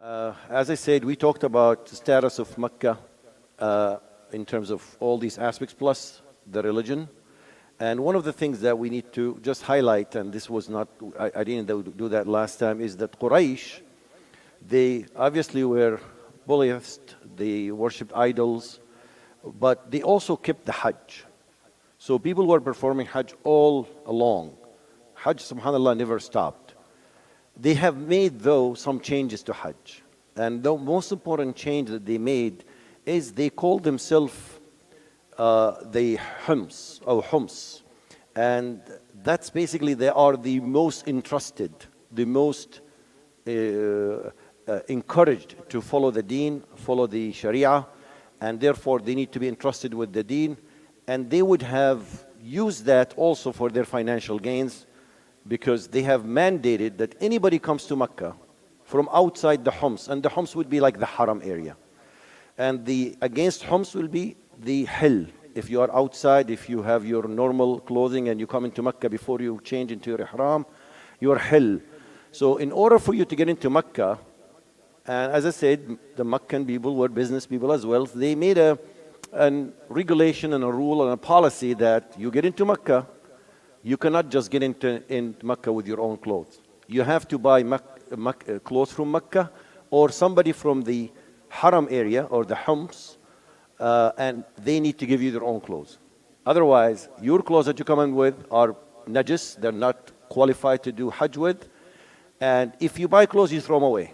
As I said, we talked about the status of Mecca in terms of all these aspects, plus the religion. And one of the things that we need to just highlight, and this was not, I didn't do that last time, is that Quraysh, they obviously were polytheists, they worshipped idols, but they also kept the Hajj. So people were performing Hajj all along. Hajj, subhanAllah, never stopped. They have made, though, some changes to Hajj. And the most important change that they made is they called themselves the Hums. And that's basically, they are the most entrusted, the most encouraged to follow the deen, follow the Sharia, and therefore they need to be entrusted with the deen. And they would have used that also for their financial gains, because they have mandated that anybody comes to Mecca from outside the Homs, and the Homs would be like the Haram area. And the against Homs will be the Hill. If you are outside, if you have your normal clothing and you come into Mecca before you change into your Ihram, you are Hill. So in order for you to get into Mecca, and as I said, the Meccan people were business people as well, they made a regulation and a rule and a policy that you get into Mecca, you cannot just get into Mecca with your own clothes. You have to buy clothes from Mecca, or somebody from the Haram area or the Homs, and they need to give you their own clothes. Otherwise, your clothes that you come in with are najis, they're not qualified to do Hajj with, and if you buy clothes, you throw them away.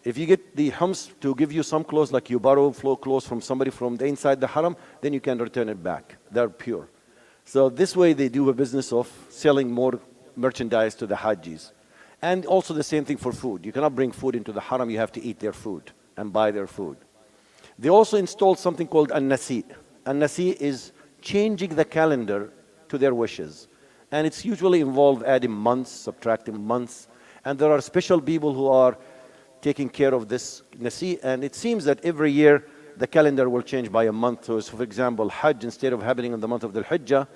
If you get the Homs to give you some clothes, like you borrow clothes from somebody from the inside the Haram, then you can return it back. They're pure. So this way they do a business of selling more merchandise to the Hajjis. And also the same thing for food. You cannot bring food into the Haram, you have to eat their food and buy their food. They also installed something called An-Nasi. An-Nasi is changing the calendar to their wishes. And it's usually involved adding months, subtracting months. And there are special people who are taking care of this Nasi. And it seems that every year the calendar will change by a month. So for example, Hajj, instead of happening in the month of the Hijjah,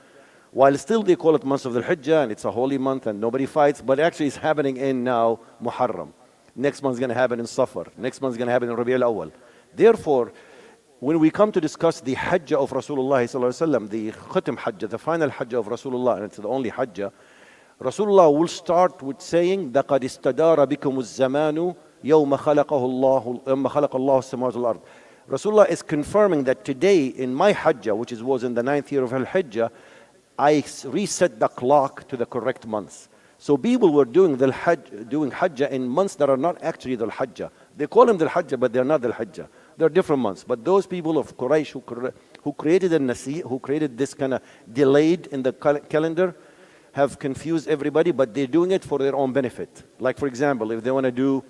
while still they call it month of the Hijjah and it's a holy month and nobody fights, but actually it's happening in now Muharram. Next month is going to happen in Safar. Next month is going to happen in Rabi' al-Awwal. Therefore, when we come to discuss the Hajj of Rasulullah sallallahu alaihi wasallam, the Khatim Hajj, the final Hajj of Rasulullah, and it's the only Hajj, Rasulullah will start with saying, لَقَدْ اسْتَدَارَ بِكُمُ الزَّمَانُ يَوْمَ خَلَقَ اللَّهُ السَّمَاوَاتِ وَالْأَرْضِ. Rasulullah is confirming that today in my Hajj, which was in the 9th year of Al-Hijjah, I reset the clock to the correct months. So people were doing Hajj in months that are not actually the Hajj. They call them the Hajj, but they're not the Hajj. They're different months. But those people of Quraysh who created the Nasi, who created this kind of delayed in the calendar, have confused everybody, but they're doing it for their own benefit. Like for example, if they want to do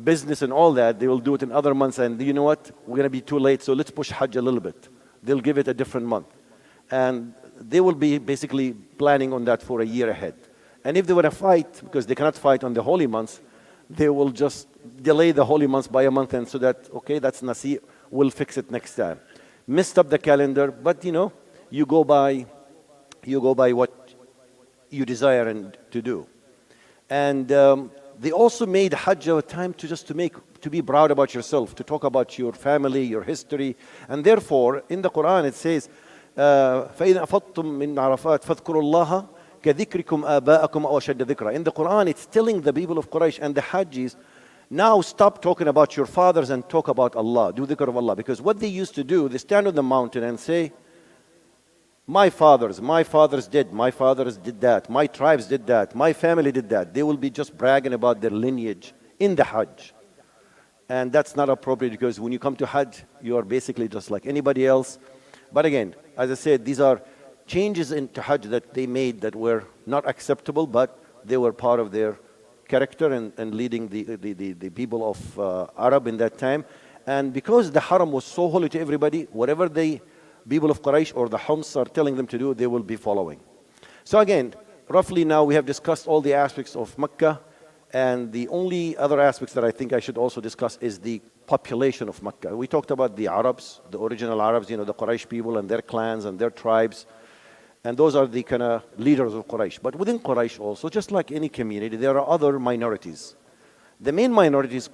business and all that, they will do it in other months, and you know what, we're going to be too late, so let's push Hajj a little bit. They'll give it a different month. And they will be basically planning on that for a year ahead. And if they want to fight, because they cannot fight on the holy months, they will just delay the holy months by a month, and so that, okay, that's Nasi, we'll fix it next time. Messed up the calendar, but you go by what you desire and to do. And they also made Hajj a time to be proud about yourself, to talk about your family, your history. And therefore, in the Quran it says, فَإِذَا أَفَضْتُم مِّنْ عَرَفَاتٍ فَاذْكُرُوا اللَّهَ كَذِكْرِكُمْ آبَاءَكُمْ أَوْ أَشَدَّ ذِكْرًا. In the Quran it's telling the people of Quraysh and the Hajjis, now stop talking about your fathers and talk about Allah, do dhikr of Allah. Because what they used to do, they stand on the mountain and say, my fathers did, my fathers did that, my tribes did that, my family did that. They will be just bragging about their lineage in the Hajj. And that's not appropriate, because when you come to Hajj, you are basically just like anybody else. But again, as I said, these are changes into Hajj that they made that were not acceptable, but they were part of their character and leading the people of Arab in that time. And because the Haram was so holy to everybody, whatever the people of Quraysh or the Homs are telling them to do, they will be following. So again, roughly now we have discussed all the aspects of Mecca, and the only other aspects that I think I should also discuss is the population of Mecca. We talked about the Arabs, the original Arabs, the Quraysh people and their clans and their tribes. And those are the kind of leaders of Quraysh. But within Quraysh also, just like any community, there are other minorities. The main minorities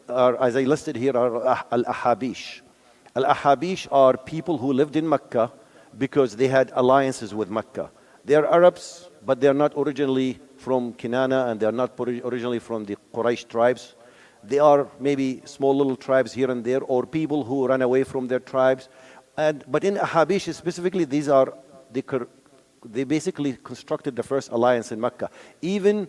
are, as I listed here, are Al-Ahabish. Al-Ahabish are people who lived in Mecca because they had alliances with Mecca. They are Arabs, but they are not originally from Kinana, and they are not originally from the Quraysh tribes. They are maybe small little tribes here and there, or people who ran away from their tribes. But in Ahabish specifically, they basically constructed the first alliance in Mecca. Even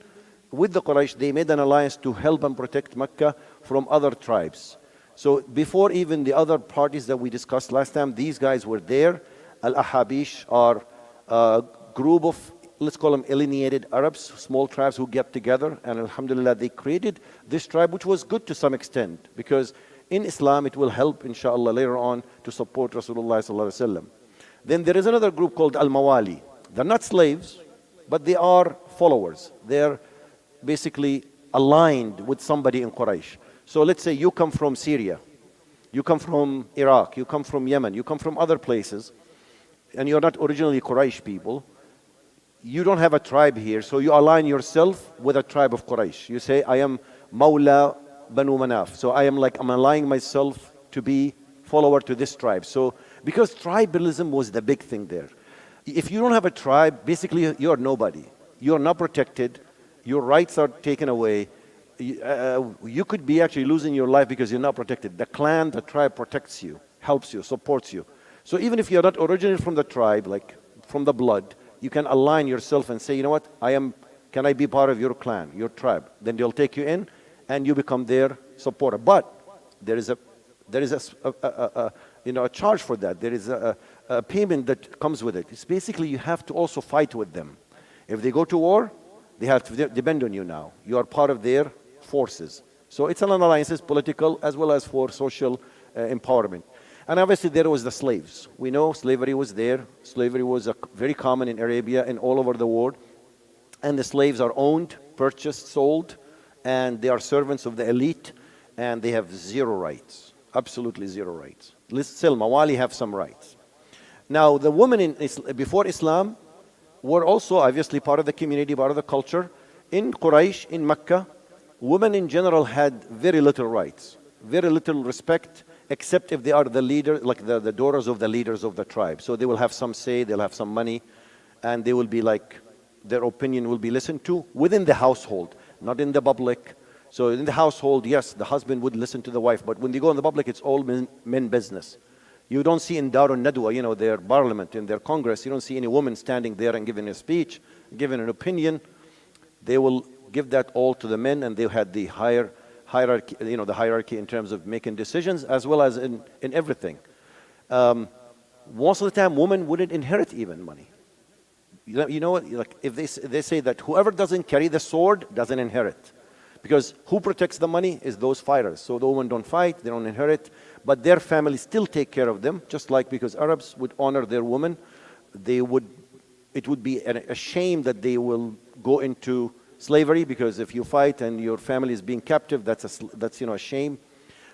with the Quraysh, they made an alliance to help and protect Mecca from other tribes. So before even the other parties that we discussed last time, these guys were there. Al-Ahabish are a group of, let's call them alienated Arabs, small tribes who get together, and alhamdulillah, they created this tribe, which was good to some extent, because in Islam, it will help, inshallah, later on to support Rasulullah sallallahu alaihi wasallam. Then there is another group called Al-Mawali. They're not slaves, but they are followers. They're basically aligned with somebody in Quraysh. So let's say you come from Syria, you come from Iraq, you come from Yemen, you come from other places, and you're not originally Quraysh people. You don't have a tribe here, so you align yourself with a tribe of Quraysh. You say, I am Mawla Banu Manaf. So I'm aligning myself to be follower to this tribe. So because tribalism was the big thing there. If you don't have a tribe, basically you're nobody. You're not protected. Your rights are taken away. You could be actually losing your life because you're not protected. The clan, the tribe protects you, helps you, supports you. So even if you're not originally from the tribe, like from the blood, you can align yourself and say, you know what, can I be part of your clan, your tribe? Then they'll take you in and you become their supporter. But there is a charge for that. There is a payment that comes with it. It's basically you have to also fight with them. If they go to war, they have to depend on you now. You are part of their forces. So it's an alliance, political as well as for social empowerment. And obviously there was the slaves. We know slavery was there. Slavery was very common in Arabia and all over the world. And the slaves are owned, purchased, sold, and they are servants of the elite, and they have zero rights, absolutely zero rights. Still, Mawali have some rights. Now, the women before Islam were also obviously part of the community, part of the culture. In Quraysh, in Mecca, women in general had very little rights, very little respect, except if they are the leader, like the daughters of the leaders of the tribe. So they will have some say, they'll have some money, and they will be like, their opinion will be listened to within the household, not in the public. So in the household, yes, the husband would listen to the wife, but when they go in the public, it's all men business. You don't see in Darun Nadwa, their parliament, in their congress, you don't see any woman standing there and giving a speech, giving an opinion. They will give that all to the men, and they had the hierarchy, the hierarchy in terms of making decisions as well as in everything. Most of the time, women wouldn't inherit even money. You know what? Like if they say that whoever doesn't carry the sword doesn't inherit. Because who protects the money is those fighters. So the women don't fight, they don't inherit, but their families still take care of them, just like because Arabs would honor their women, it would be a shame that they will go into slavery, because if you fight and your family is being captive, that's a shame.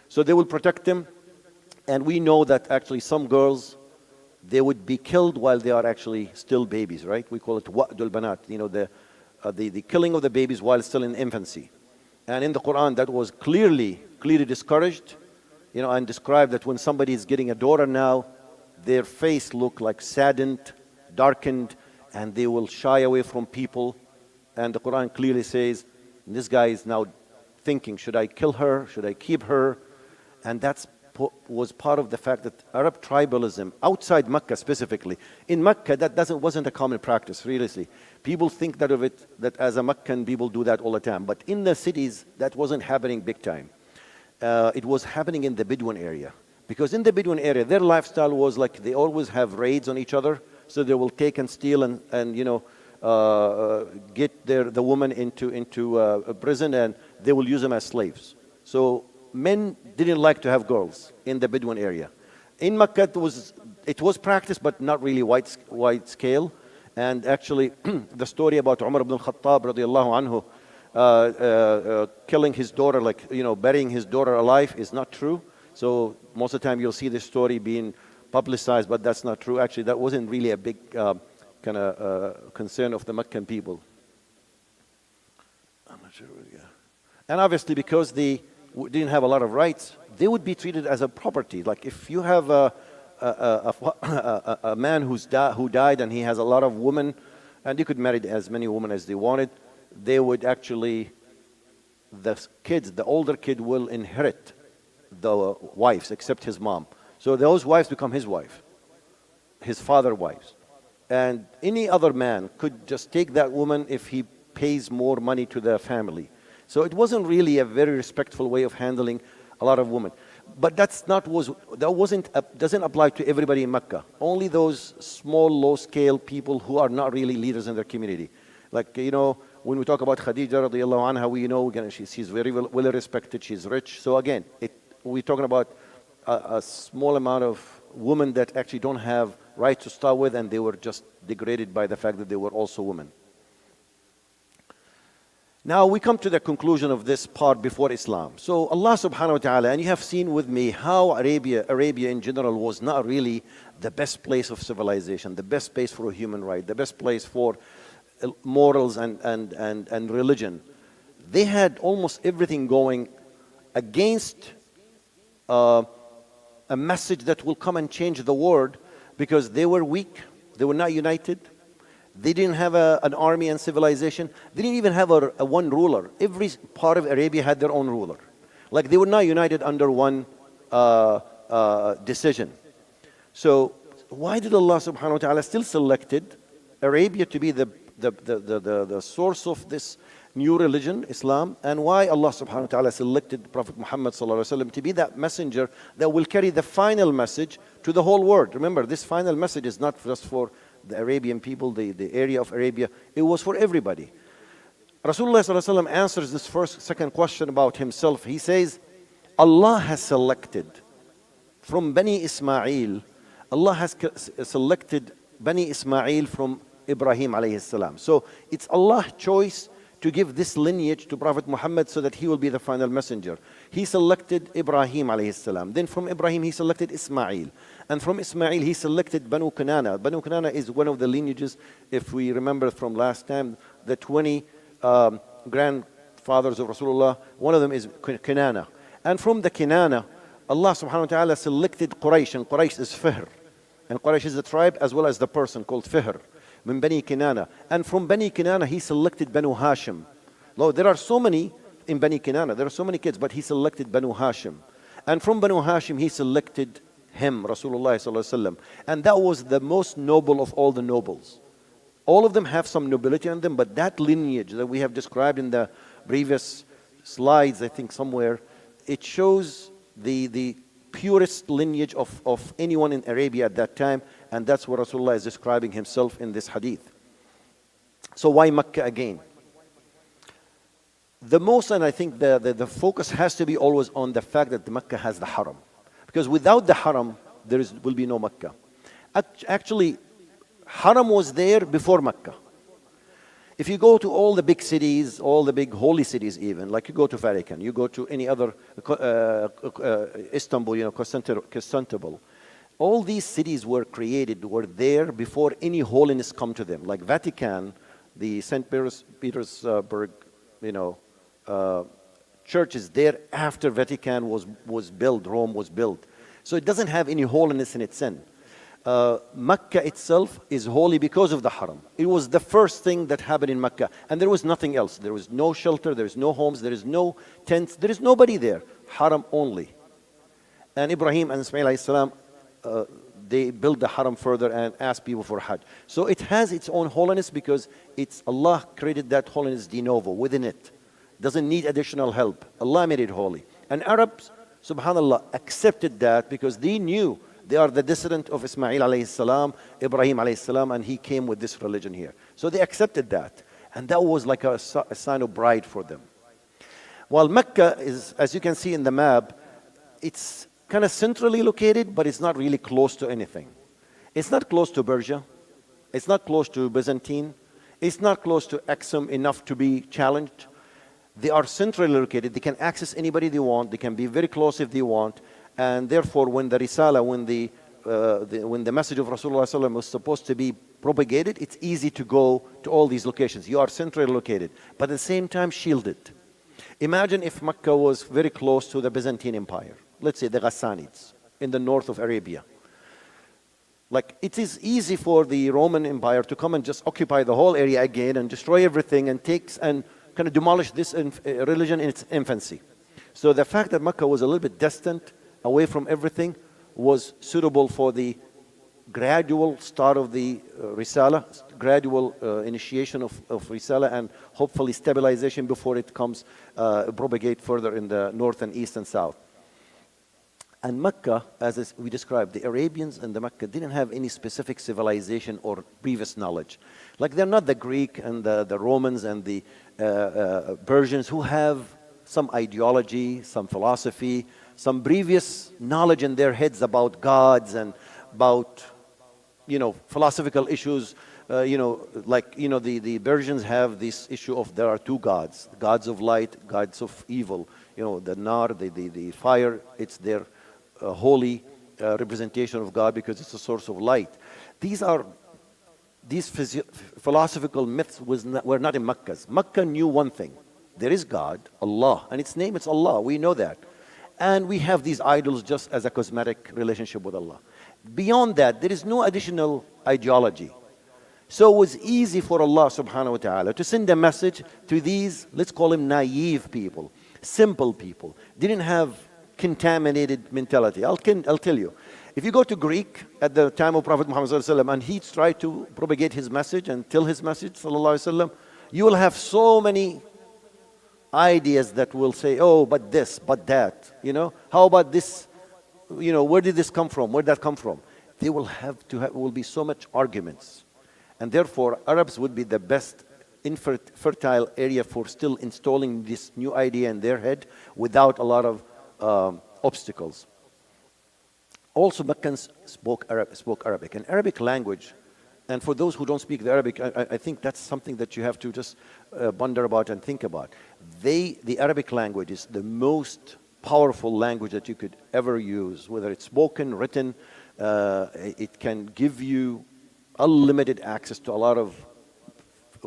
So they will protect them, and we know that actually some girls, they would be killed while they are actually still babies, right? We call it wa'dul banat, the killing of the babies while still in infancy. And in the Quran, that was clearly discouraged, and described that when somebody is getting a daughter now, their face look like saddened, darkened, and they will shy away from people. And the Quran clearly says, this guy is now thinking, should I kill her? Should I keep her? And that was part of the fact that Arab tribalism, outside Mecca specifically, in Mecca that wasn't a common practice, seriously. People think that as a Meccan, people do that all the time. But in the cities, that wasn't happening big time. It was happening in the Bedouin area. Because in the Bedouin area, their lifestyle was like they always have raids on each other. So they will take and steal and get the woman into a prison, and they will use them as slaves. So men didn't like to have girls in the Bedouin area. In Mecca, it was practiced, but not really wide scale. And actually, the story about Umar ibn al-Khattab radiallahu anhu killing his daughter, burying his daughter alive, is not true. So most of the time you'll see this story being publicized, but that's not true. Actually, that wasn't really a big concern of the Meccan people. I'm not sure. Yeah. And obviously, because the didn't have a lot of rights, they would be treated as a property. Like if you have a man who died and he has a lot of women, and they could marry as many women as they wanted, they would actually, the older kid will inherit the wives except his mom. So those wives become his wife, his father's wives. And any other man could just take that woman if he pays more money to the family. So it wasn't really a very respectful way of handling a lot of women. But doesn't apply to everybody in Mecca. Only those small, low-scale people who are not really leaders in their community. Like, when we talk about Khadija radiallahu anha, we know again, she's very well respected, she's rich. So again, we're talking about a small amount of women that actually don't have rights to start with, and they were just degraded by the fact that they were also women. Now we come to the conclusion of this part before Islam. So Allah subhanahu wa ta'ala, and you have seen with me how Arabia in general was not really the best place of civilization, the best place for human right, the best place for morals and religion. They had almost everything going against a message that will come and change the world, because they were weak, they were not united. They didn't have an army and civilization. They didn't even have a one ruler. Every part of Arabia had their own ruler. Like they were not united under one decision. So why did Allah subhanahu wa ta'ala still selected Arabia to be the source of this new religion, Islam? And why Allah subhanahu wa ta'ala selected Prophet Muhammad sallallahu alaihi wasallam to be that messenger that will carry the final message to the whole world? Remember, this final message is not just for the Arabian people, the area of Arabia. It was for everybody. Rasulullah sallallahu alaihi wasallam answers this second question about himself. He says, Allah has selected from Bani Ismail, Allah has selected Bani Ismail from Ibrahim alayhi salam. So it's Allah's choice to give this lineage to Prophet Muhammad so that he will be the final messenger. He selected Ibrahim alayhi salam. Then from Ibrahim he selected Ismail. And from Ismail he selected Banu Kinana. Banu Kinana is one of the lineages, if we remember from last time, the 20 grandfathers of Rasulullah, one of them is Kinana. And from the Kinana, Allah subhanahu wa ta'ala selected Quraysh, and Quraysh is Fihr. And Quraysh is the tribe as well as the person called Fihr. Min Bani Kinana. And from Bani Kinana he selected Banu Hashim. Lord, there are so many in Bani Kinana, there are so many kids, but he selected Banu Hashim. And from Banu Hashim he selected him, Rasulullah sallallahu alaihi wasallam. And that was the most noble of all the nobles. All of them have some nobility in them, but that lineage that we have described in the previous slides, I think somewhere, it shows the purest lineage of anyone in Arabia at that time, and that's what Rasulullah is describing himself in this hadith. So why Mecca again? The most, and I think the focus has to be always on the fact that Mecca has the Haram. Because without the Haram, will be no Mecca. Actually, Haram was there before Mecca. If you go to all the big cities, all the big holy cities even, like you go to Vatican, you go to any other, Istanbul, Constantinople, all these cities were there before any holiness come to them. Like Vatican, the St. Petersburg, church is there after Vatican was built, Rome was built. So it doesn't have any holiness in its sin. Mecca itself is holy because of the Haram. It was the first thing that happened in Mecca, and there was nothing else. There was no shelter, there is no homes, there is no tents, there is nobody there. Haram only. And Ibrahim and Ismail alayhi salam, they built the Haram further and asked people for Hajj. So it has its own holiness because Allah created that holiness de novo within it. Doesn't need additional help. Allah made it holy. And Arabs, subhanallah, accepted that because they knew they are the descendant of Ismail alayhi salam, Ibrahim alayhi salam, and he came with this religion here. So they accepted that. And that was like a sign of pride for them. While Mecca is, as you can see in the map, it's kind of centrally located, but it's not really close to anything. It's not close to Persia. It's not close to Byzantine. It's not close to Aksum enough to be challenged. They are centrally located. They can access anybody they want. They can be very close if they want. And therefore, when the Risala, when the message of Rasulullah ﷺ was supposed to be propagated, it's easy to go to all these locations. You are centrally located, but at the same time shielded. Imagine if Mecca was very close to the Byzantine Empire, let's say the Ghassanids in the north of Arabia. Like, it is easy for the Roman Empire to come and just occupy the whole area again and destroy everything and kind of demolish this religion in its infancy. So the fact that Mecca was a little bit distant, away from everything, was suitable for the gradual start of the Risala, gradual initiation of Risala, and hopefully stabilization before it comes propagate further in the north and east and south. And Mecca, as we described, the Arabians and the Mecca didn't have any specific civilization or previous knowledge. Like, they're not the Greek and the Romans and the Persians who have some ideology, some philosophy, some previous knowledge in their heads about gods and about, philosophical issues. The Persians have this issue of there are two gods, gods of light, gods of evil. The nar, the fire, it's their holy representation of God because it's a source of light. These philosophical myths were not in Mecca. Mecca knew one thing. There is God, Allah, and its name is Allah. We know that. And we have these idols just as a cosmetic relationship with Allah. Beyond that, there is no additional ideology. So it was easy for Allah subhanahu wa ta'ala to send a message to these, let's call them naive people, simple people, didn't have contaminated mentality. I'll tell you. If you go to Greek at the time of Prophet Muhammad sallallahu alaihi wasallam and he tried to propagate his message and tell his message sallallahu alaihi wasallam, you will have so many ideas that will say, oh, but this, but that, how about this, where did this come from, where did that come from? They will will be so much arguments. And therefore, Arabs would be the best infertile area for still installing this new idea in their head without a lot of obstacles. Also, Meccans spoke Arabic. And Arabic language, and for those who don't speak the Arabic, I think that's something that you have to just ponder about and think about. The Arabic language is the most powerful language that you could ever use, whether it's spoken, written. It can give you unlimited access to a lot of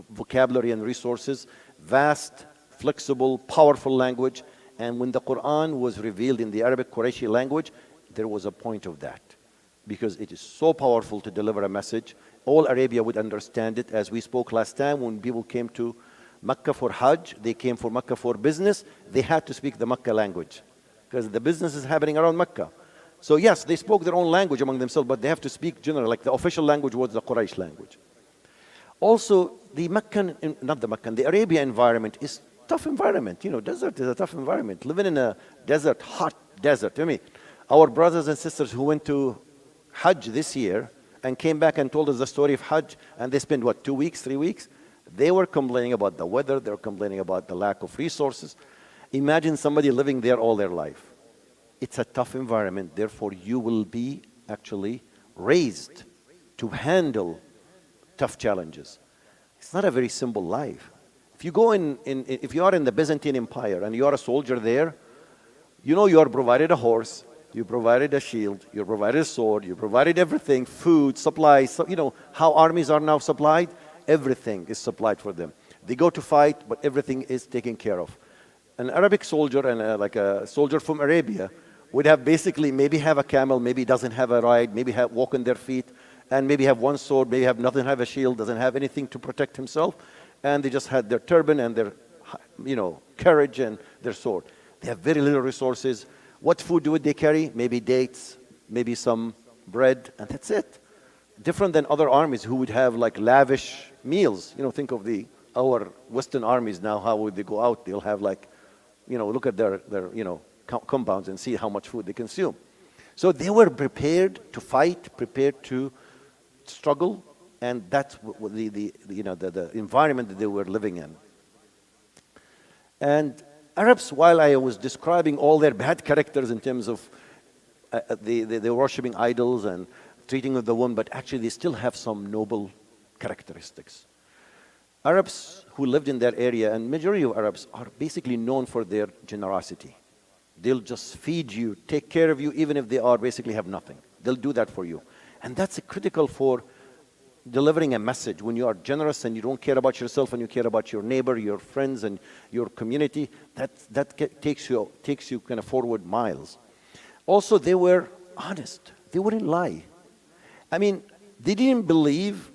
vocabulary and resources, vast, flexible, powerful language. And when the Quran was revealed in the Arabic Qurayshi language, there was a point of that, because it is so powerful to deliver a message. All Arabia would understand it. As we spoke last time, when people came to Mecca for Hajj, they came for Mecca for business, they had to speak the Mecca language, because the business is happening around Mecca. So yes, they spoke their own language among themselves, but they have to speak general, like the official language was the Quraysh language. Also, the Arabia environment is tough environment. Desert is a tough environment. Living in a desert, hot desert. Our brothers and sisters who went to Hajj this year and came back and told us the story of Hajj, and they spent, 2 weeks, 3 weeks? They were complaining about the weather. They were complaining about the lack of resources. Imagine somebody living there all their life. It's a tough environment. Therefore, you will be actually raised to handle tough challenges. It's not a very simple life. If you go if you are in the Byzantine Empire and you are a soldier there, you are provided a horse, you provided a shield, you provided a sword, you provided everything, food, supplies. So, how armies are now supplied? Everything is supplied for them. They go to fight, but everything is taken care of. An Arabic soldier and like a soldier from Arabia would have basically maybe have a camel, maybe doesn't have a ride, maybe walk on their feet, and maybe have one sword, maybe doesn't have a shield, doesn't have anything to protect himself, and they just had their turban and their, courage and their sword. They have very little resources. What food would they carry? Maybe dates, maybe some bread, and that's it. Different than other armies who would have like lavish meals. Think of our Western armies now. How would they go out? They'll have look at their compounds and see how much food they consume. So they were prepared to fight, prepared to struggle, and that's the environment that they were living in. And Arabs, while I was describing all their bad characters in terms of they worshiping idols and treating of the woman, but actually they still have some noble characteristics. Arabs who lived in that area, and majority of Arabs, are basically known for their generosity. They'll just feed you, take care of you, even if they basically have nothing. They'll do that for you. And that's critical for, delivering a message, when you are generous and you don't care about yourself and you care about your neighbor, your friends, and your community, takes you kind of forward miles. Also, they were honest. They wouldn't lie. I mean, they didn't believe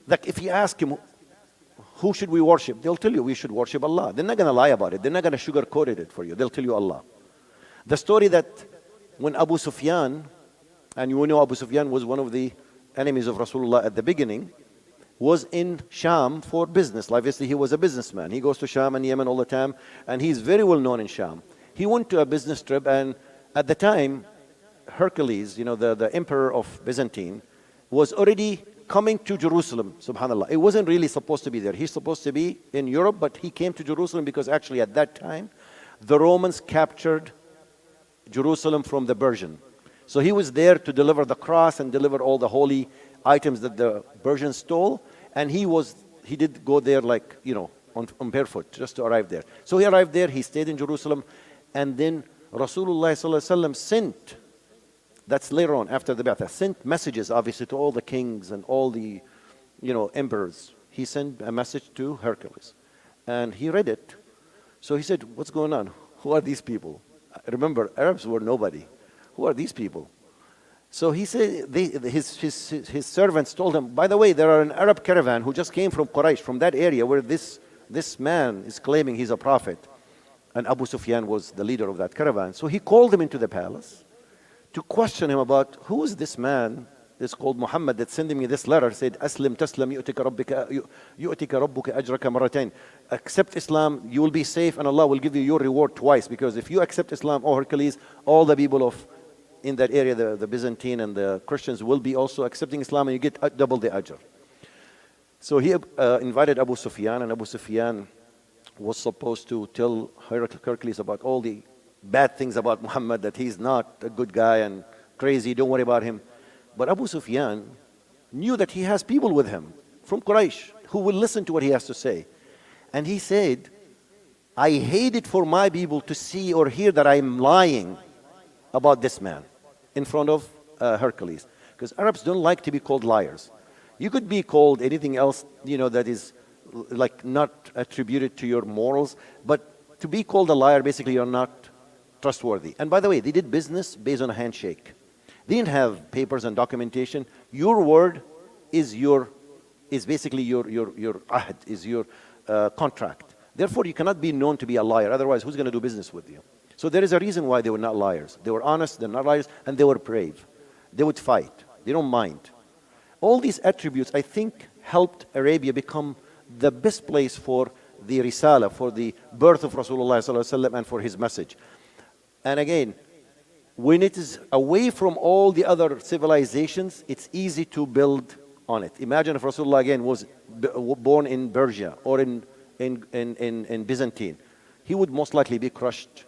that if you ask him, who should we worship? They'll tell you we should worship Allah. They're not going to lie about it. They're not going to sugarcoat it for you. They'll tell you Allah. The story that when Abu Sufyan, and you know Abu Sufyan was one of the enemies of Rasulullah at the beginning, was in Sham for business. Obviously, he was a businessman. He goes to Sham and Yemen all the time, and he's very well known in Sham. He went to a business trip, and at the time, Hercules, the emperor of Byzantine, was already coming to Jerusalem, subhanAllah. It wasn't really supposed to be there. He's supposed to be in Europe, but he came to Jerusalem because actually at that time, the Romans captured Jerusalem from the Persian. So he was there to deliver the cross and deliver all the holy items that the Persians stole. And he did go there on barefoot just to arrive there. So he arrived there, he stayed in Jerusalem, and then Rasulullah sent, that's later on after the Ba'ath, sent messages obviously to all the kings and all the emperors. He sent a message to Hercules. And he read it. So he said, what's going on? Who are these people? Remember, Arabs were nobody. Who are these people? So he said, his servants told him, by the way, there are an Arab caravan who just came from Quraysh, from that area where this man is claiming he's a prophet. And Abu Sufyan was the leader of that caravan. So he called him into the palace to question him about who is this man, this called Muhammad, that's sending me this letter. Said, Aslim taslam yu'tika rabbuka ajraka maratayn. Accept Islam, you will be safe, and Allah will give you your reward twice. Because if you accept Islam, O Hercules, all the people in that area, the Byzantine and the Christians, will be also accepting Islam, and you get double the ajr. So he invited Abu Sufyan, and Abu Sufyan was supposed to tell Hercules about all the bad things about Muhammad, that he's not a good guy and crazy, don't worry about him. But Abu Sufyan knew that he has people with him from Quraysh who will listen to what he has to say. And he said, I hate it for my people to see or hear that I'm lying about this man in front of Hercules. Because Arabs don't like to be called liars. You could be called anything else, that is like not attributed to your morals, but to be called a liar, basically you're not trustworthy. And by the way, they did business based on a handshake. They didn't have papers and documentation. Your word is basically your ahd, is your contract. Therefore, you cannot be known to be a liar. Otherwise, who's going to do business with you? So there is a reason why they were not liars. They were honest, they're not liars, and they were brave. They would fight. They don't mind. All these attributes, I think, helped Arabia become the best place for the Risala, for the birth of Rasulullah ﷺ and for his message. And again, when it is away from all the other civilizations, it's easy to build on it. Imagine if Rasulullah again was born in Persia or in Byzantine. He would most likely be crushed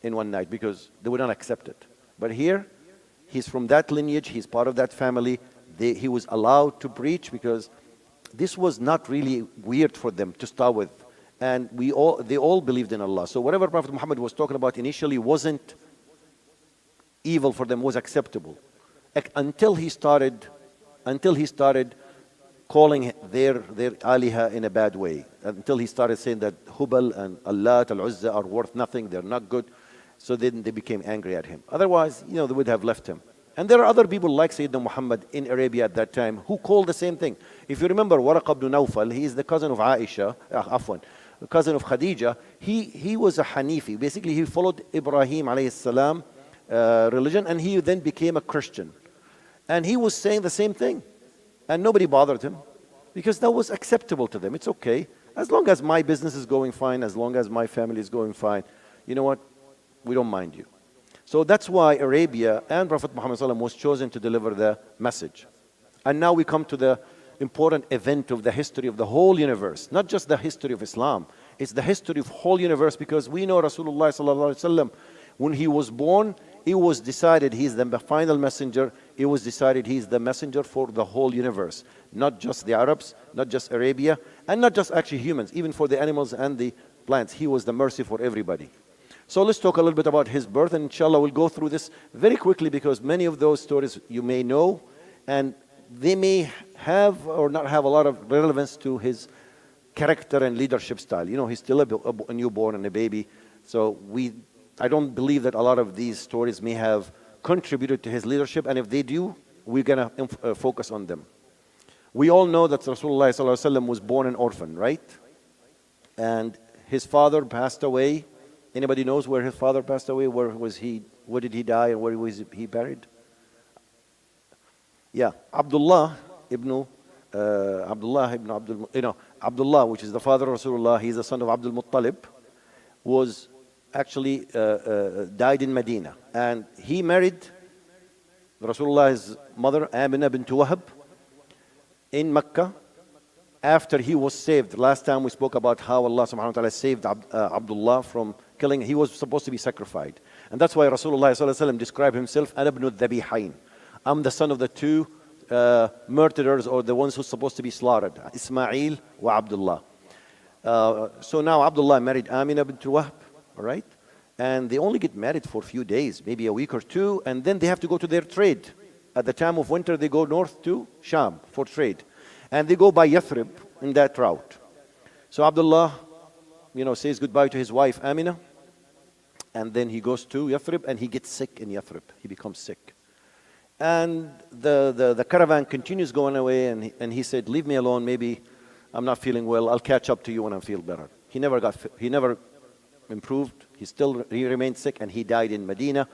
in one night because they would not accept it. But here, he's from that lineage, he's part of that family. He was allowed to preach because this was not really weird for them to start with. And they all believed in Allah. So whatever Prophet Muhammad was talking about initially wasn't evil for them, was acceptable. Until he started calling their aliha in a bad way. Until he started saying that Hubal and Allah, Al-Uzza are worth nothing, they're not good. So then they became angry at him. Otherwise, they would have left him. And there are other people like Sayyidina Muhammad in Arabia at that time who called the same thing. If you remember Waraq ibn Nawfal, he is the cousin of Aisha, the cousin of Khadija. He was a Hanifi. Basically, he followed Ibrahim alayhi salam religion, and he then became a Christian. And he was saying the same thing. And nobody bothered him because that was acceptable to them. It's okay. As long as my business is going fine, as long as my family is going fine, you know what? We don't mind you. So that's why Arabia and Prophet Muhammad ﷺ was chosen to deliver the message. And now we come to the important event of the history of the whole universe, not just the history of Islam. It's the history of whole universe, because we know Rasulullah ﷺ, when he was born, it was decided he's the final messenger. It was decided he's the messenger for the whole universe, not just the Arabs, not just Arabia, and not just actually humans, even for the animals and the plants. He was the mercy for everybody. So let's talk a little bit about his birth, and inshallah we'll go through this very quickly because many of those stories you may know, and they may have or not have a lot of relevance to his character and leadership style. You know, he's still a newborn and a baby. So I don't believe that a lot of these stories may have contributed to his leadership. And if they do, we're going to focus on them. We all know that Rasulullah ﷺ was born an orphan, right? And his father passed away. Anybody knows where his father passed away? Where did he die, and where was he buried? Yeah, Abdullah, which is the father of Rasulullah, he's the son of Abdul Muttalib, was actually died in Medina. And he married Rasulullah's mother, Amina bint Wahab, in Mecca, after he was saved. Last time we spoke about how Allah subhanahu wa ta'ala saved Abdullah from killing. He was supposed to be sacrificed. And that's why Rasulullah sallallahu alaihi wasallam described himself, Ana ibn al-Dhabihain. I'm the son of the two murderers, or the ones who's supposed to be slaughtered, Ismail wa Abdullah. So now Abdullah married Amina bint Wahab, all right? And they only get married for a few days, maybe a week or two, and then they have to go to their trade. At the time of winter, they go north to Sham for trade. And they go by Yathrib in that route. So Abdullah, says goodbye to his wife Amina, and then he goes to Yathrib, and he gets sick in Yathrib. He becomes sick. And the caravan continues going away, and he said, leave me alone, maybe I'm not feeling well, I'll catch up to you when I feel better. He never improved. He remained sick, and he died in Medina,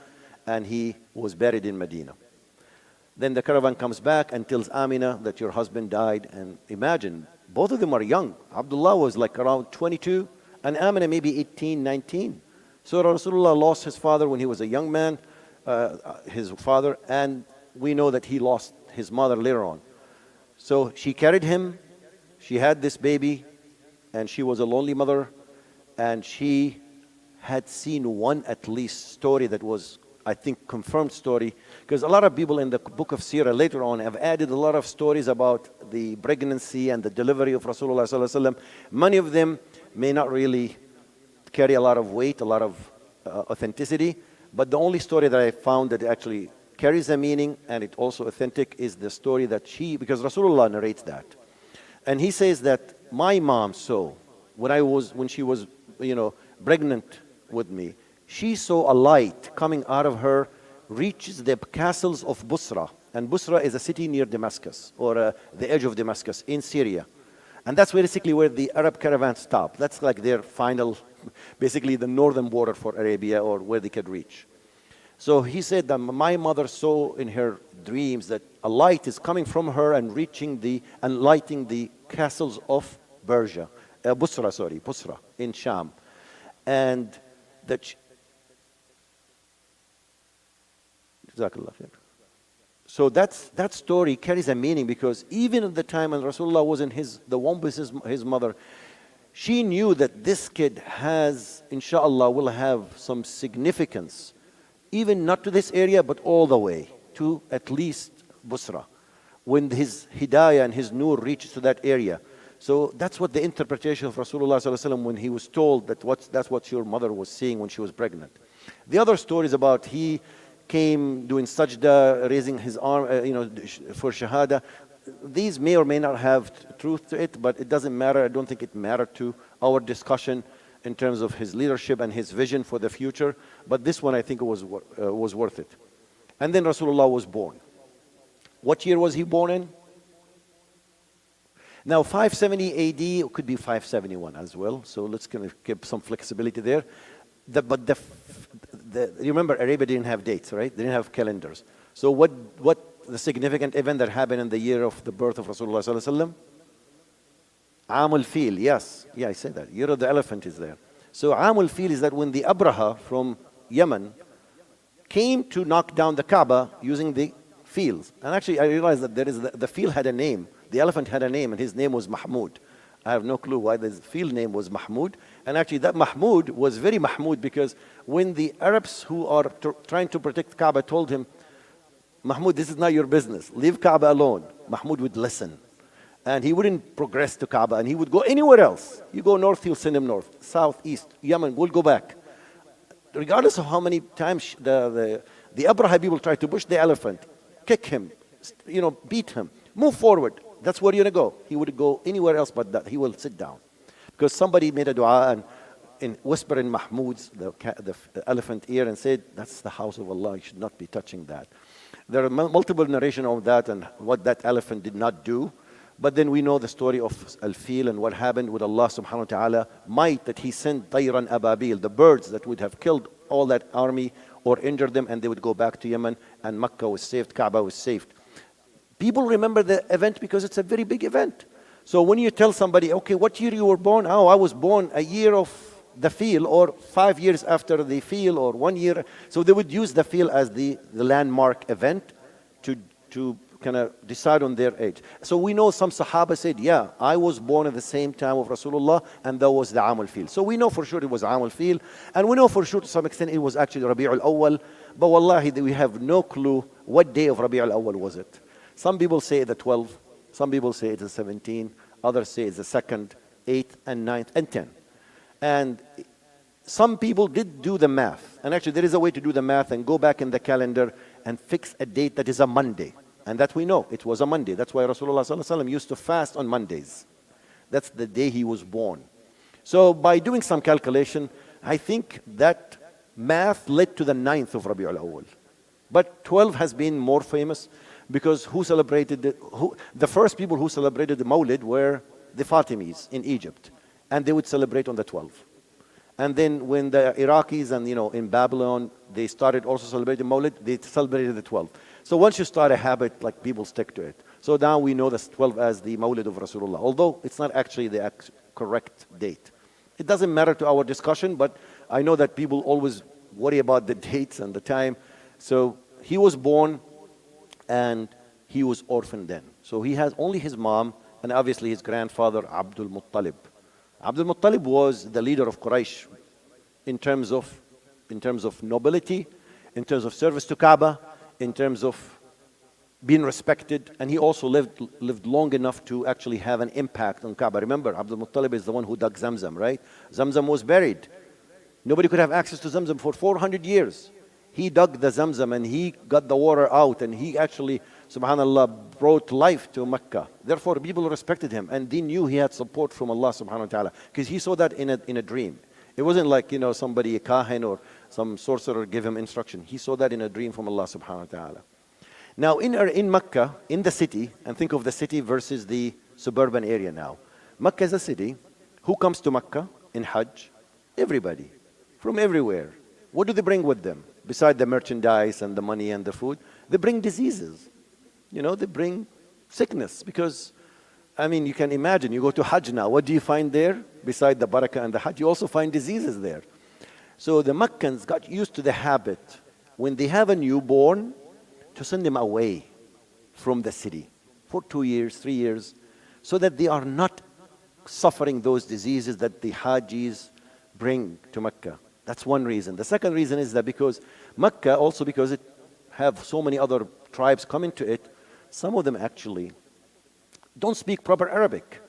and he was buried in Medina. Then the caravan comes back and tells Amina that your husband died. And imagine, both of them are young. Abdullah was like around 22, and Amina maybe 18, 19. So Rasulullah lost his father when he was a young man, his father, and we know that he lost his mother later on. So she carried him, she had this baby, and she was a lonely mother, and she had seen one at least story that was, I think, confirmed story, because a lot of people in the book of Sirah later on have added a lot of stories about the pregnancy and the delivery of Rasulullah sallallahu alaihi wasallam. Many of them may not really carry a lot of weight, a lot of authenticity, but the only story that I found that actually carries a meaning and it also authentic is the story that because Rasulullah narrates that. And he says that my mom saw, when she was, pregnant with me, she saw a light coming out of her, reaches the castles of Busra. And Busra is a city near Damascus, or the edge of Damascus in Syria. And that's basically where the Arab caravans stop. That's like their final, basically the northern border for Arabia, or where they could reach. So he said that my mother saw in her dreams that a light is coming from her and lighting the castles of Busra in Sham. And that so that story carries a meaning, because even at the time when Rasulullah was in the womb with his mother, she knew that this kid will have some significance, even not to this area, but all the way to at least Busra, when his hidayah and his nur reaches to that area. So that's what the interpretation of Rasulullah sallallahu alaihi wasallam when he was told that that's what your mother was seeing when she was pregnant. The other story is about he came doing sajda, raising his arm, for shahada. These may or may not have truth to it, but it doesn't matter. I don't think it mattered to our discussion in terms of his leadership and his vision for the future. But this one, I think, was worth it. And then Rasulullah was born. What year was he born in? Now, 570 AD, it could be 571 as well. So let's kind of give some flexibility there. Remember, Arabia didn't have dates, right? They didn't have calendars. So what the significant event that happened in the year of the birth of Rasulullah sallallahu alaihi wasallam? Amul Fil, yes. Yeah, I said that. Year of the elephant is there. So Amul Fil is that when the Abraha from Yemen came to knock down the Kaaba using the fields. And actually, I realized that the field had a name. The elephant had a name, and his name was Mahmud. I have no clue why the field name was Mahmud. And actually, that Mahmud was very Mahmud, because when the Arabs who are trying to protect Kaaba told him, Mahmud, this is not your business. Leave Kaaba alone. Mahmud would listen. And he wouldn't progress to Kaaba, and he would go anywhere else. You go north, he'll send him north. South, east, Yemen, we'll go back. Regardless of how many times the Abraha people tried to push the elephant, kick him, beat him. Move forward. That's where you're going to go. He would go anywhere else but that. He will sit down. Because somebody made a dua and in whisper in Mahmoud's, the elephant ear, and said, that's the house of Allah. You should not be touching that. There are multiple narrations of that and what that elephant did not do. But then we know the story of Al-Fil and what happened with Allah subhanahu wa ta'ala might, that he sent Tayran Ababil, the birds that would have killed all that army or injured them, and they would go back to Yemen, and Makkah was saved, Kaaba was saved. People remember the event because it's a very big event. So when you tell somebody, okay, what year you were born? Oh, I was born a year of the Fil, or 5 years after the Fil, or 1 year. So they would use the Fil as the landmark event to kind of decide on their age. So we know some Sahaba said, yeah, I was born at the same time of Rasulullah, and that was the Aam al-Fil. So we know for sure it was Aam al-Fil, and we know for sure to some extent it was actually Rabi' al-Awwal, but wallahi, we have no clue what day of Rabi' al-Awwal was it. Some people say the 12th, some people say it's the 17th, others say it's the 2nd, 8th, and 9th, and 10th. And some people did do the math, and actually there is a way to do the math and go back in the calendar and fix a date that is a Monday. And that we know, it was a Monday. That's why Rasulullah ﷺ used to fast on Mondays. That's the day he was born. So by doing some calculation, I think that math led to the 9th of Rabi' al-Awwal. But 12 has been more famous because the first people who celebrated the Mawlid were the Fatimids in Egypt. And they would celebrate on the 12th. And then when the Iraqis and, in Babylon, they started also celebrating Mawlid, they celebrated the 12th. So once you start a habit, like people stick to it. So now we know the 12 as the Mawlid of Rasulullah, although it's not actually the correct date. It doesn't matter to our discussion, but I know that people always worry about the dates and the time. So he was born and he was orphaned then. So he has only his mom and obviously his grandfather, Abdul Muttalib. Abdul Muttalib was the leader of Quraysh in terms of nobility, in terms of service to Kaaba, in terms of being respected, and he also lived long enough to actually have an impact on Kaaba. Remember, Abdul Muttalib is the one who dug Zamzam, right? Zamzam was buried. Nobody could have access to Zamzam for 400 years. He dug the Zamzam and he got the water out, and he actually, subhanAllah, brought life to Mecca. Therefore, people respected him, and they knew he had support from Allah subhanahu wa ta'ala, because he saw that in a dream. It wasn't like, somebody, a kahin or some sorcerer give him instruction. He saw that in a dream from Allah subhanahu wa ta'ala. Now in Mecca, in the city, and think of the city versus the suburban area now. Mecca is a city. Who comes to Mecca in Hajj? Everybody, from everywhere. What do they bring with them? Beside the merchandise and the money and the food, they bring diseases. They bring sickness, because you can imagine, you go to Hajj now, what do you find there? Beside the barakah and the Hajj, you also find diseases there. So the Meccans got used to the habit, when they have a newborn, to send them away from the city for 2 years, 3 years, so that they are not suffering those diseases that the Hajis bring to Mecca. That's one reason. The second reason is that because Mecca, also because it have so many other tribes coming to it, some of them actually don't speak proper Arabic,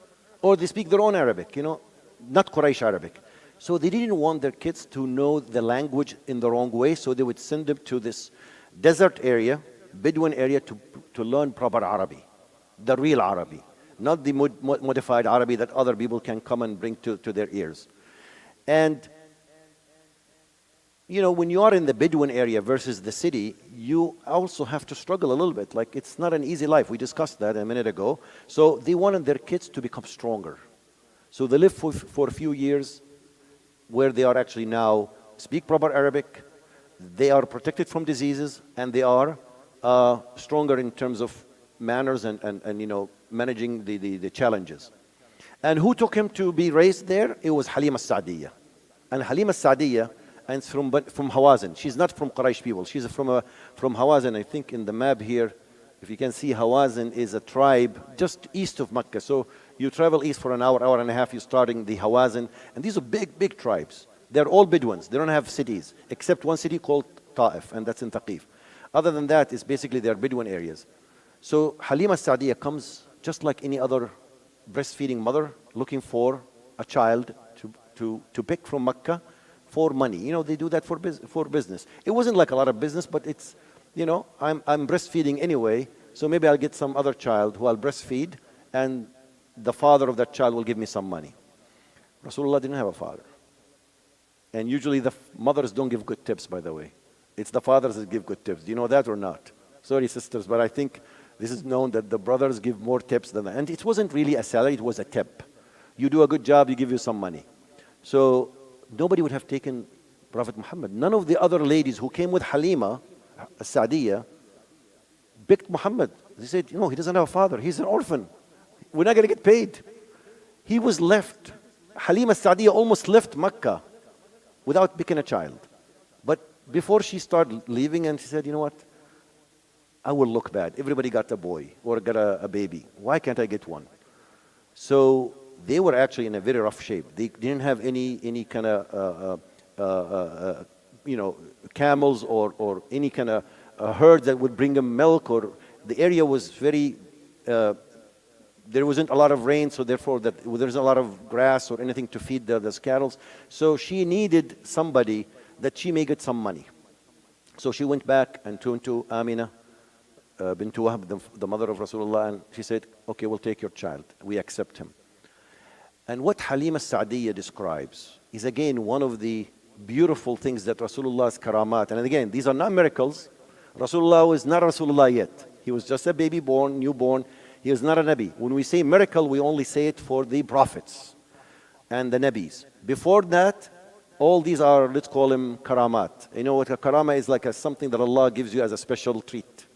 or they speak their own Arabic, not Quraysh Arabic. So they didn't want their kids to know the language in the wrong way, so they would send them to this desert area, Bedouin area, to learn proper Arabic, the real Arabic, not the modified Arabic that other people can come and bring to their ears. And when you are in the Bedouin area versus the city, you also have to struggle a little bit. Like, it's not an easy life. We discussed that a minute ago. So they wanted their kids to become stronger. So they live for a few years where they are actually now speak proper Arabic, they are protected from diseases, and they are stronger in terms of manners and managing the challenges. And who took him to be raised there? It was Halima al-Sa'diyah. And Halima al-Sa'diyah, and from Hawazin. She's not from Quraysh people. She's from Hawazin. I think in the map here, if you can see, Hawazin is a tribe just east of Mecca. So you travel east for an hour, hour and a half, you're starting the Hawazin. And these are big, big tribes. They're all Bedouins. They don't have cities, except one city called Ta'if, and that's in Taqif. Other than that, it's basically their Bedouin areas. So Halima Sa'diyah comes just like any other breastfeeding mother, looking for a child to pick from Mecca for money. They do that for business. It wasn't like a lot of business, but it's, I'm breastfeeding anyway, so maybe I'll get some other child who I'll breastfeed, and the father of that child will give me some money. Rasulullah didn't have a father. And usually the mothers don't give good tips, by the way. It's the fathers that give good tips. Do you know that or not? Sorry, sisters, but I think this is known that the brothers give more tips than that. And it wasn't really a salary, it was a tip. You do a good job, you give you some money. So nobody would have taken Prophet Muhammad. None of the other ladies who came with Halima, Sa'diyah, picked Muhammad. They said, he doesn't have a father. He's an orphan. We're not going to get paid. He was left. Halima Sa'diyah almost left Mecca without picking a child. But before she started leaving, and she said, you know what? I will look bad. Everybody got a boy or got a baby. Why can't I get one? So they were actually in a very rough shape. They didn't have any kind of camels or any kind of herd that would bring them milk, or the area was very there wasn't a lot of rain, so therefore there's a lot of grass or anything to feed the cattle. So she needed somebody that she may get some money. So she went back and turned to Amina bint Wahb, the mother of Rasulullah, and she said, okay, we'll take your child. We accept him. And what Halima Sa'diyah describes is again one of the beautiful things that Rasulullah's karamat, and again, these are not miracles. Rasulullah was not Rasulullah yet. He was just a baby born, newborn. He was not a Nabi. When we say miracle, we only say it for the prophets and the Nabis. Before that, all these are, let's call them karamat. You know what a karama is? Like something that Allah gives you as a special treat.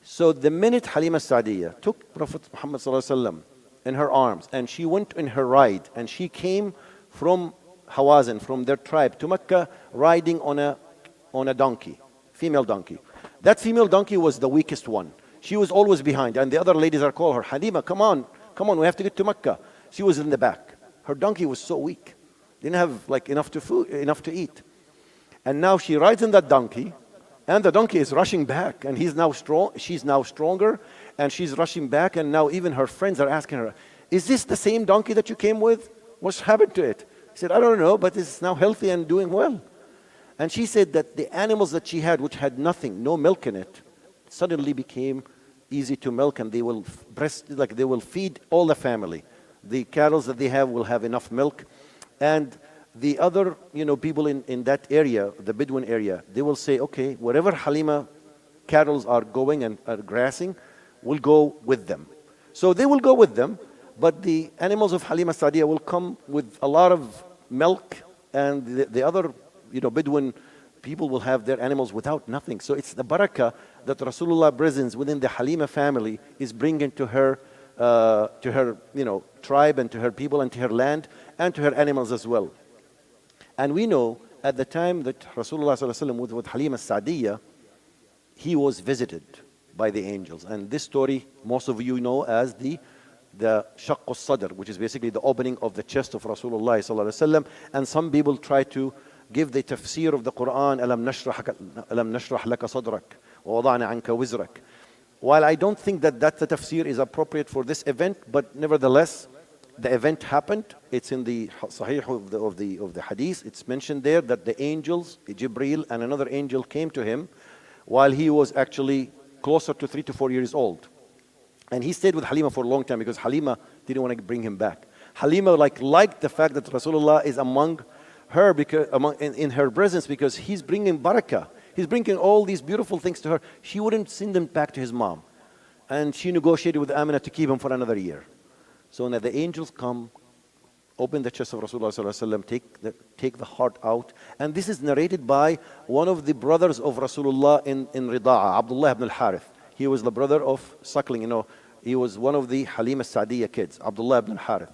So the minute Halima Sa'diyah took Prophet Muhammad ﷺ in her arms, and she went in her ride, and she came from Hawazin, from their tribe, to Mecca, riding on a donkey, female donkey. That female donkey was the weakest one. She was always behind, and the other ladies are calling her, Halima, come on, we have to get to Mecca. She was in the back. Her donkey was so weak. Didn't have enough to eat. And now she rides in that donkey, and the donkey is rushing back, and she's now stronger, and she's rushing back, and now even her friends are asking her, is this the same donkey that you came with? What's happened to it? She said, I don't know, but it's now healthy and doing well. And she said that the animals that she had, which had nothing, no milk in it, suddenly became easy to milk, and they will they will feed all the family. The cattle that they have will have enough milk. And the other people in that area, the Bedouin area, they will say, okay, wherever Halima cattle are going and are grassing, we'll go with them. So they will go with them, but the animals of Halima Sa'diyah will come with a lot of milk, and the other Bedouin people will have their animals without nothing. So it's the barakah that Rasulullah presence within the Halima family is bringing to her tribe, and to her people, and to her land, and to her animals as well. And we know at the time that Rasulullah was with Halima Sa'diyah, he was visited by the angels. And this story, most of you know as the Shaqq al-Sadr, which is basically the opening of the chest of Rasulullah. And some people try to give the tafsir of the Quran, أَلَمْ نَشْرَحْ لَكَ صَدْرَكَ وَوَضَعْنَا عَنْكَ وِزْرَكَ. While I don't think that the tafsir is appropriate for this event, but nevertheless, the event happened. It's in the Sahih of the Hadith. It's mentioned there that the angels, Jibreel and another angel, came to him while he was actually closer to 3 to 4 years old. And he stayed with Halima for a long time because Halima didn't want to bring him back. Halima liked the fact that Rasulullah is among her, because in her presence, because he's bringing barakah. He's bringing all these beautiful things to her. She wouldn't send them back to his mom. And she negotiated with Amina to keep him for another year. So now the angels come, open the chest of Rasulullah, take the heart out. And this is narrated by one of the brothers of Rasulullah in Rida'a, Abdullah ibn al-Harith. He was the brother of suckling, he was one of the Halima Sa'diyah kids, Abdullah ibn al-Harith.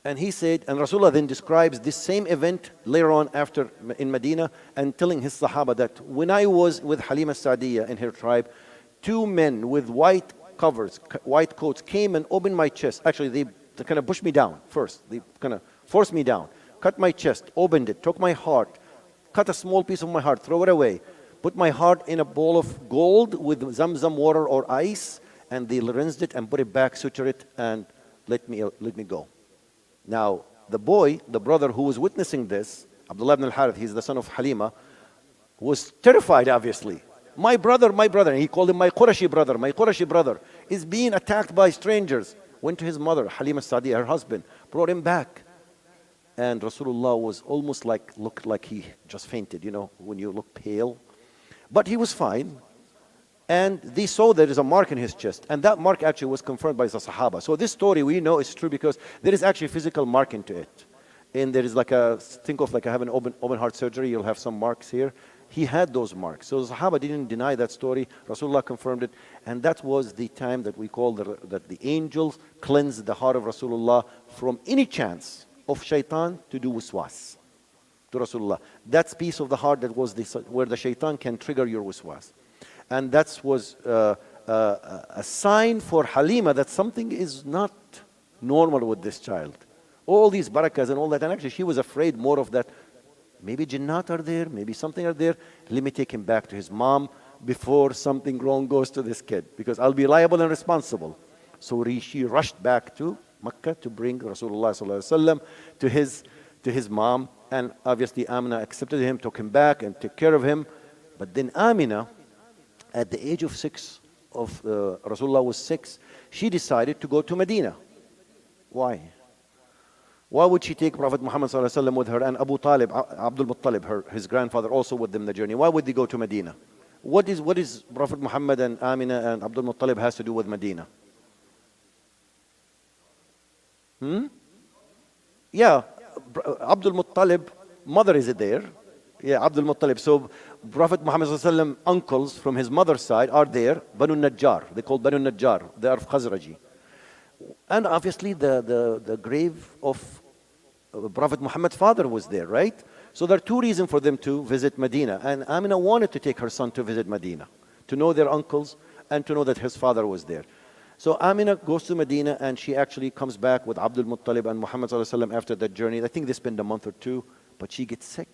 And he said, and Rasulullah then describes this same event later on after in Medina, and telling his Sahaba that when I was with Halima Sa'diyah in her tribe, 2 men with white covers, white coats, came and opened my chest. Actually, they kind of pushed me down first. They kind of forced me down, cut my chest, opened it, took my heart, cut a small piece of my heart, throw it away, put my heart in a bowl of gold with Zamzam water or ice, and they rinsed it and put it back, suture it, and let me go. Now, the boy, the brother who was witnessing this, Abdullah ibn al-Harith, he's the son of Halima, was terrified, obviously. My brother, my brother, and he called him my Qurashi brother, is being attacked by strangers. Went to his mother, Halima Sadiya, her husband, brought him back. And Rasulullah was almost like, looked like he just fainted, when you look pale. But he was fine. And they saw there is a mark in his chest. And that mark actually was confirmed by the Sahaba. So this story we know is true because there is actually a physical mark into it. And there is think of like having open heart surgery, you'll have some marks here. He had those marks. So the Sahaba didn't deny that story. Rasulullah confirmed it. And that was the time that we call that the angels cleansed the heart of Rasulullah from any chance of shaitan to do waswas to Rasulullah. That's piece of the heart that was where the shaitan can trigger your waswas. And that was a sign for Halima that something is not normal with this child. All these barakas and all that. And actually she was afraid more of that. Maybe jinnat are there, maybe something are there. Let me take him back to his mom before something wrong goes to this kid, because I'll be liable and responsible. So she rushed back to Mecca to bring Rasulullah ﷺ to his mom. And obviously Amina accepted him, took him back and took care of him. But then Amina, at the age of 6, Rasulullah was 6, she decided to go to Medina. Why? Why would she take Prophet Muhammad ﷺ with her and Abu Talib, Abdul Muttalib, his grandfather, also with them the journey? Why would they go to Medina? What is Prophet Muhammad and Amina and Abdul Muttalib has to do with Medina? Yeah, Abdul Muttalib, mother is there. Yeah, Abdul Muttalib. So Prophet Muhammad ﷺ uncles from his mother's side are there, Banu Najjar. They call Banu Najjar. They are Khazraji. And obviously the grave of Prophet Muhammad's father was there, right? So there are two reasons for them to visit Medina. And Amina wanted to take her son to visit Medina, to know their uncles and to know that his father was there. So Amina goes to Medina and she actually comes back with Abdul Muttalib and Muhammad ﷺ after that journey. I think they spend a month or two, but she gets sick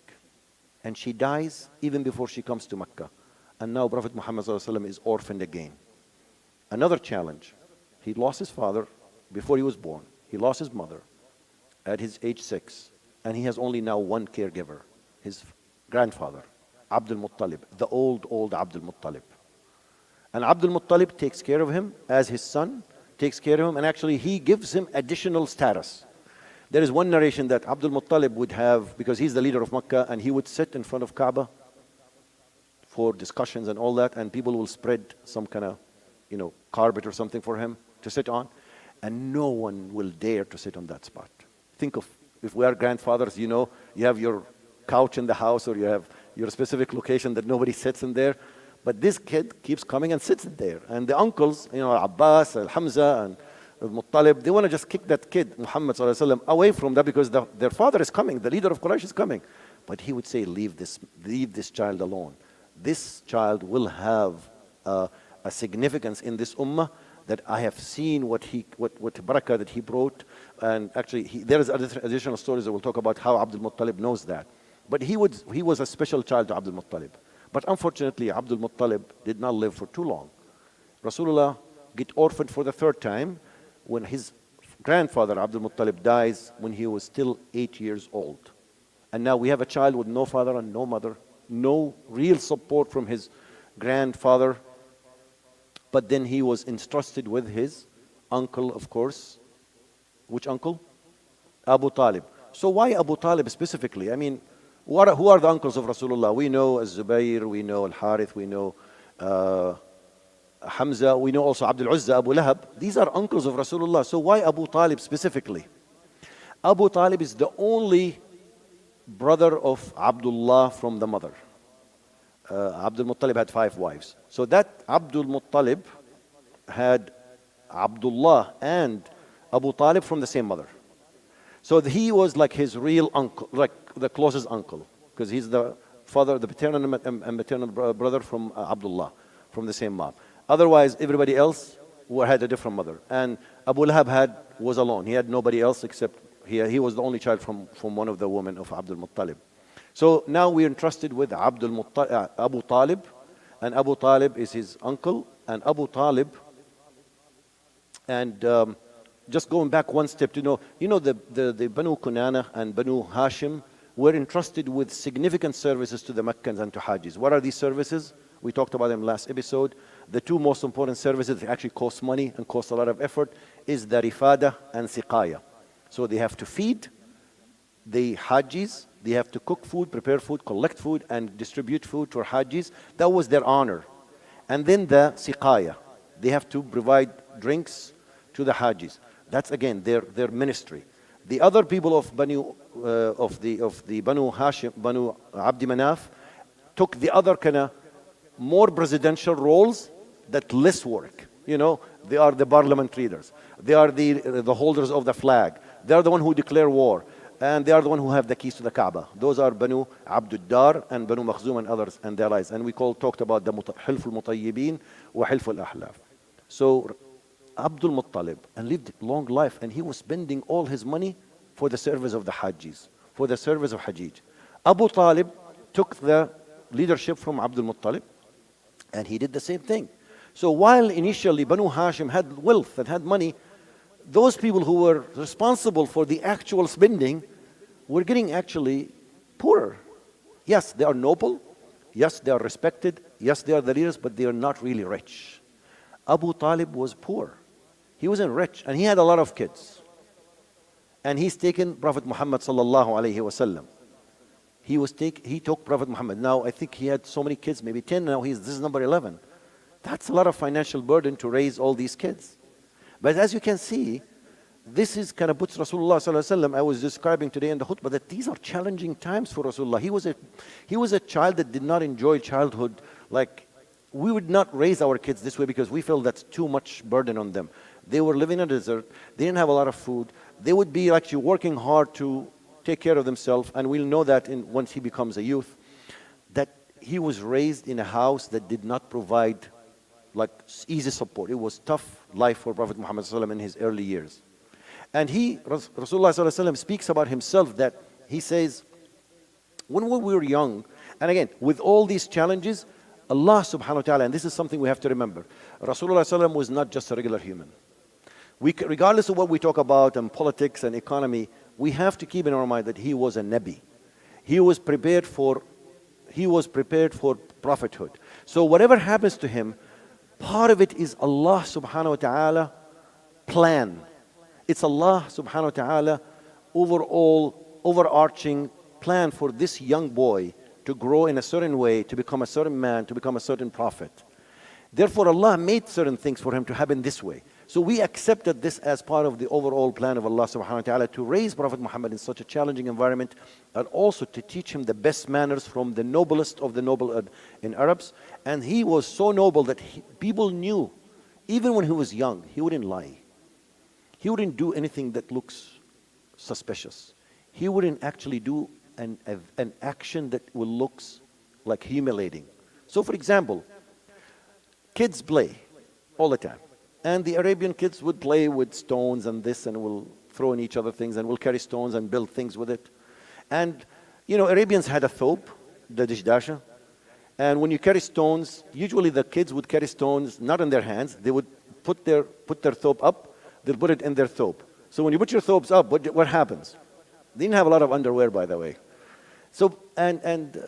and she dies even before she comes to Mecca. And now Prophet Muhammad ﷺ is orphaned again. Another challenge. He lost his father before he was born. He lost his mother at his age 6. And he has only now one caregiver, his grandfather, Abdul Muttalib, the old Abdul Muttalib. And Abdul Muttalib takes care of him as his son, takes care of him, and actually he gives him additional status. There is one narration that Abdul Muttalib would have, because he's the leader of Makkah, and he would sit in front of Kaaba for discussions and all that, and people will spread some kind of, carpet or something for him to sit on, and no one will dare to sit on that spot. Think of, if we are grandfathers, you have your couch in the house or you have your specific location that nobody sits in there. But this kid keeps coming and sits in there. And the uncles, Abbas, Hamza, and Muttalib, they want to just kick that kid, Muhammad ﷺ, away from that because their father is coming, the leader of Quraysh is coming. But he would say, leave this child alone. This child will have a significance in this ummah that I have seen what barakah that he brought. And actually, there is additional stories that we'll talk about how Abdul Muttalib knows that. But he was a special child to Abdul Muttalib. But unfortunately, Abdul Muttalib did not live for too long. Rasulullah get orphaned for the 3rd time when his grandfather, Abdul Muttalib, dies when he was still 8 years old. And now we have a child with no father and no mother, no real support from his grandfather. But then he was entrusted with his uncle, of course. Which uncle? Abu Talib. So why Abu Talib specifically? I mean, who are the uncles of Rasulullah? We know Az-Zubayr, we know Al-Harith, we know Hamza, we know also Abdul Uzza, Abu Lahab. These are uncles of Rasulullah. So why Abu Talib specifically? Abu Talib is the only brother of Abdullah from the mother. Abdul Muttalib had 5 wives. So that Abdul Muttalib had Abdullah and Abu Talib from the same mother. So he was like his real uncle, like the closest uncle, because he's the father, the paternal and maternal brother from Abdullah, from the same mom. Otherwise, everybody else had a different mother. And Abu Lahab was alone. He had nobody else except he was the only child from one of the women of Abdul Muttalib. So now we're entrusted with Abu Talib, and Abu Talib is his uncle, and Abu Talib, and just going back one step to know, the Banu Kunana and Banu Hashim were entrusted with significant services to the Meccans and to Hajis. What are these services? We talked about them last episode. The two most important services that actually cost money and cost a lot of effort is the rifada and siqaya. So they have to feed the hajjis, they have to cook food, prepare food, collect food, and distribute food for hajjis. That was their honor. And then the siqaya, they have to provide drinks to the hajjis. That's again their ministry. The other people of Banu of the Banu Hashim, Banu Abdi Manaf, took the other kind of more presidential roles that less work. You know, they are the parliament leaders. They are the holders of the flag. They are the one who declare war. And they are the one who have the keys to the Kaaba. Those are Banu Abdud Dar and Banu Makhzum and others and their allies. And we talked about the Hilf al-Mutayyibin wa Hilf al-Ahlaf. So Abdul Muttalib and lived a long life, and he was spending all his money for the service of the Hajjis, for the service of Hajjij. Abu Talib took the leadership from Abdul Muttalib, and he did the same thing. So while initially Banu Hashim had wealth and had money, those people who were responsible for the actual spending were getting actually poorer. Yes, they are noble. Yes, they are respected. Yes, they are the leaders, but they are not really rich. Abu Talib was poor. He wasn't rich, and he had a lot of kids. And he's taken Prophet Muhammad sallallahu alaihi wasallam. He took Prophet Muhammad. Now I think he had so many kids, maybe 10. Now this is number 11. That's a lot of financial burden to raise all these kids. But as you can see, this is kind of puts Rasulullah sallallahu alaihi wasallam. I was describing today in the khutbah that these are challenging times for Rasulullah. He was a child that did not enjoy childhood. Like, we would not raise our kids this way because we feel that's too much burden on them. They were living in a desert. They didn't have a lot of food. They would be actually working hard to take care of themselves. And we'll know that once he becomes a youth, that he was raised in a house that did not provide like easy support. It was tough life for Prophet Muhammad sallallahu alaihi wasallam in his early years. And Rasulullah sallallahu alaihi wasallam speaks about himself that he says, when we were young, and again, with all these challenges, Allah subhanahu wa ta'ala, and this is something we have to remember, Rasulullah sallallahu alaihi wasallam was not just a regular human. Regardless of what we talk about and politics and economy, we have to keep in our mind that he was a Nabi. He was prepared for prophethood. So whatever happens to him, part of it is Allah subhanahu wa ta'ala plan. It's Allah subhanahu wa ta'ala overarching plan for this young boy to grow in a certain way, to become a certain man, to become a certain prophet. Therefore, Allah made certain things for him to happen this way. So we accepted this as part of the overall plan of Allah subhanahu wa ta'ala to raise Prophet Muhammad in such a challenging environment, and also to teach him the best manners from the noblest of the noble in Arabs. And he was so noble that people knew, even when he was young, he wouldn't lie. He wouldn't do anything that looks suspicious. He wouldn't actually do an action that will look like humiliating. So for example, kids play all the time. And the Arabian kids would play with stones and this, and will throw in each other things, and will carry stones and build things with it. And, you know, Arabians had a thobe, the dishdasha. And when you carry stones, usually the kids would carry stones not in their hands. They would put their thobe up. They'll put it in their thobe. So when you put your thobes up, what happens? They didn't have a lot of underwear, by the way. So, and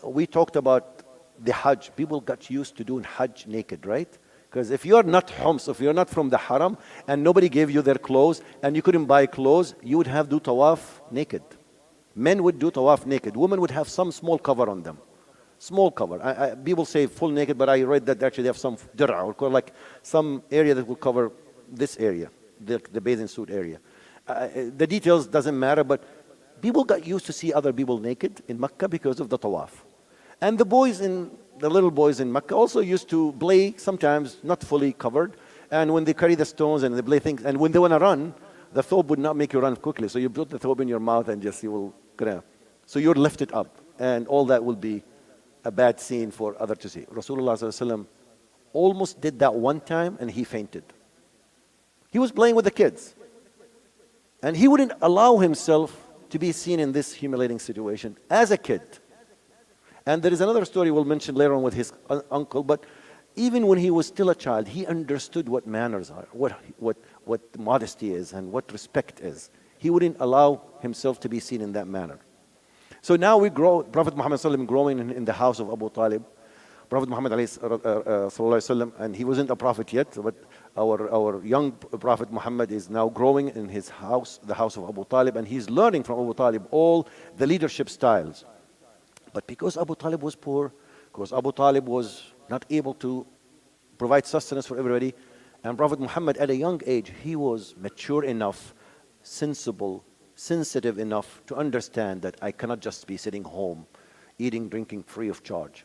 we talked about the Hajj. People got used to doing Hajj naked, right? Because if you're not Homs, if you're not from the Haram, and nobody gave you their clothes, and you couldn't buy clothes, you would have do tawaf naked. Men would do tawaf naked. Women would have some small cover on them. Small cover. People say full naked, but I read that actually they have some dir'a, or like some area that will cover this area, the bathing suit area. The details doesn't matter, but people got used to see other people naked in Mecca because of the tawaf. And the little boys in Mecca also used to play, sometimes not fully covered. And when they carry the stones and they play things, and when they want to run, the thobe would not make you run quickly. So you put the thobe in your mouth and just, so you're lifted up. And all that will be a bad scene for others to see. Rasulullah sallallahu alaihi wasallam almost did that one time, and he fainted. He was playing with the kids. And he wouldn't allow himself to be seen in this humiliating situation as a kid. And there is another story we'll mention later on with his uncle, but even when he was still a child, he understood what manners are, what modesty is, and what respect is. He wouldn't allow himself to be seen in that manner. So now we grow, Prophet Muhammad sallallahu alaihi wasallam growing in the house of Abu Talib. Prophet Muhammad sallallahu alaihi wasallam, and he wasn't a prophet yet, but our young Prophet Muhammad is now growing in his house, the house of Abu Talib, and he's learning from Abu Talib all the leadership styles. But because Abu Talib was poor, because Abu Talib was not able to provide sustenance for everybody, and Prophet Muhammad at a young age, he was mature enough, sensible, sensitive enough to understand that I cannot just be sitting home, eating, drinking free of charge.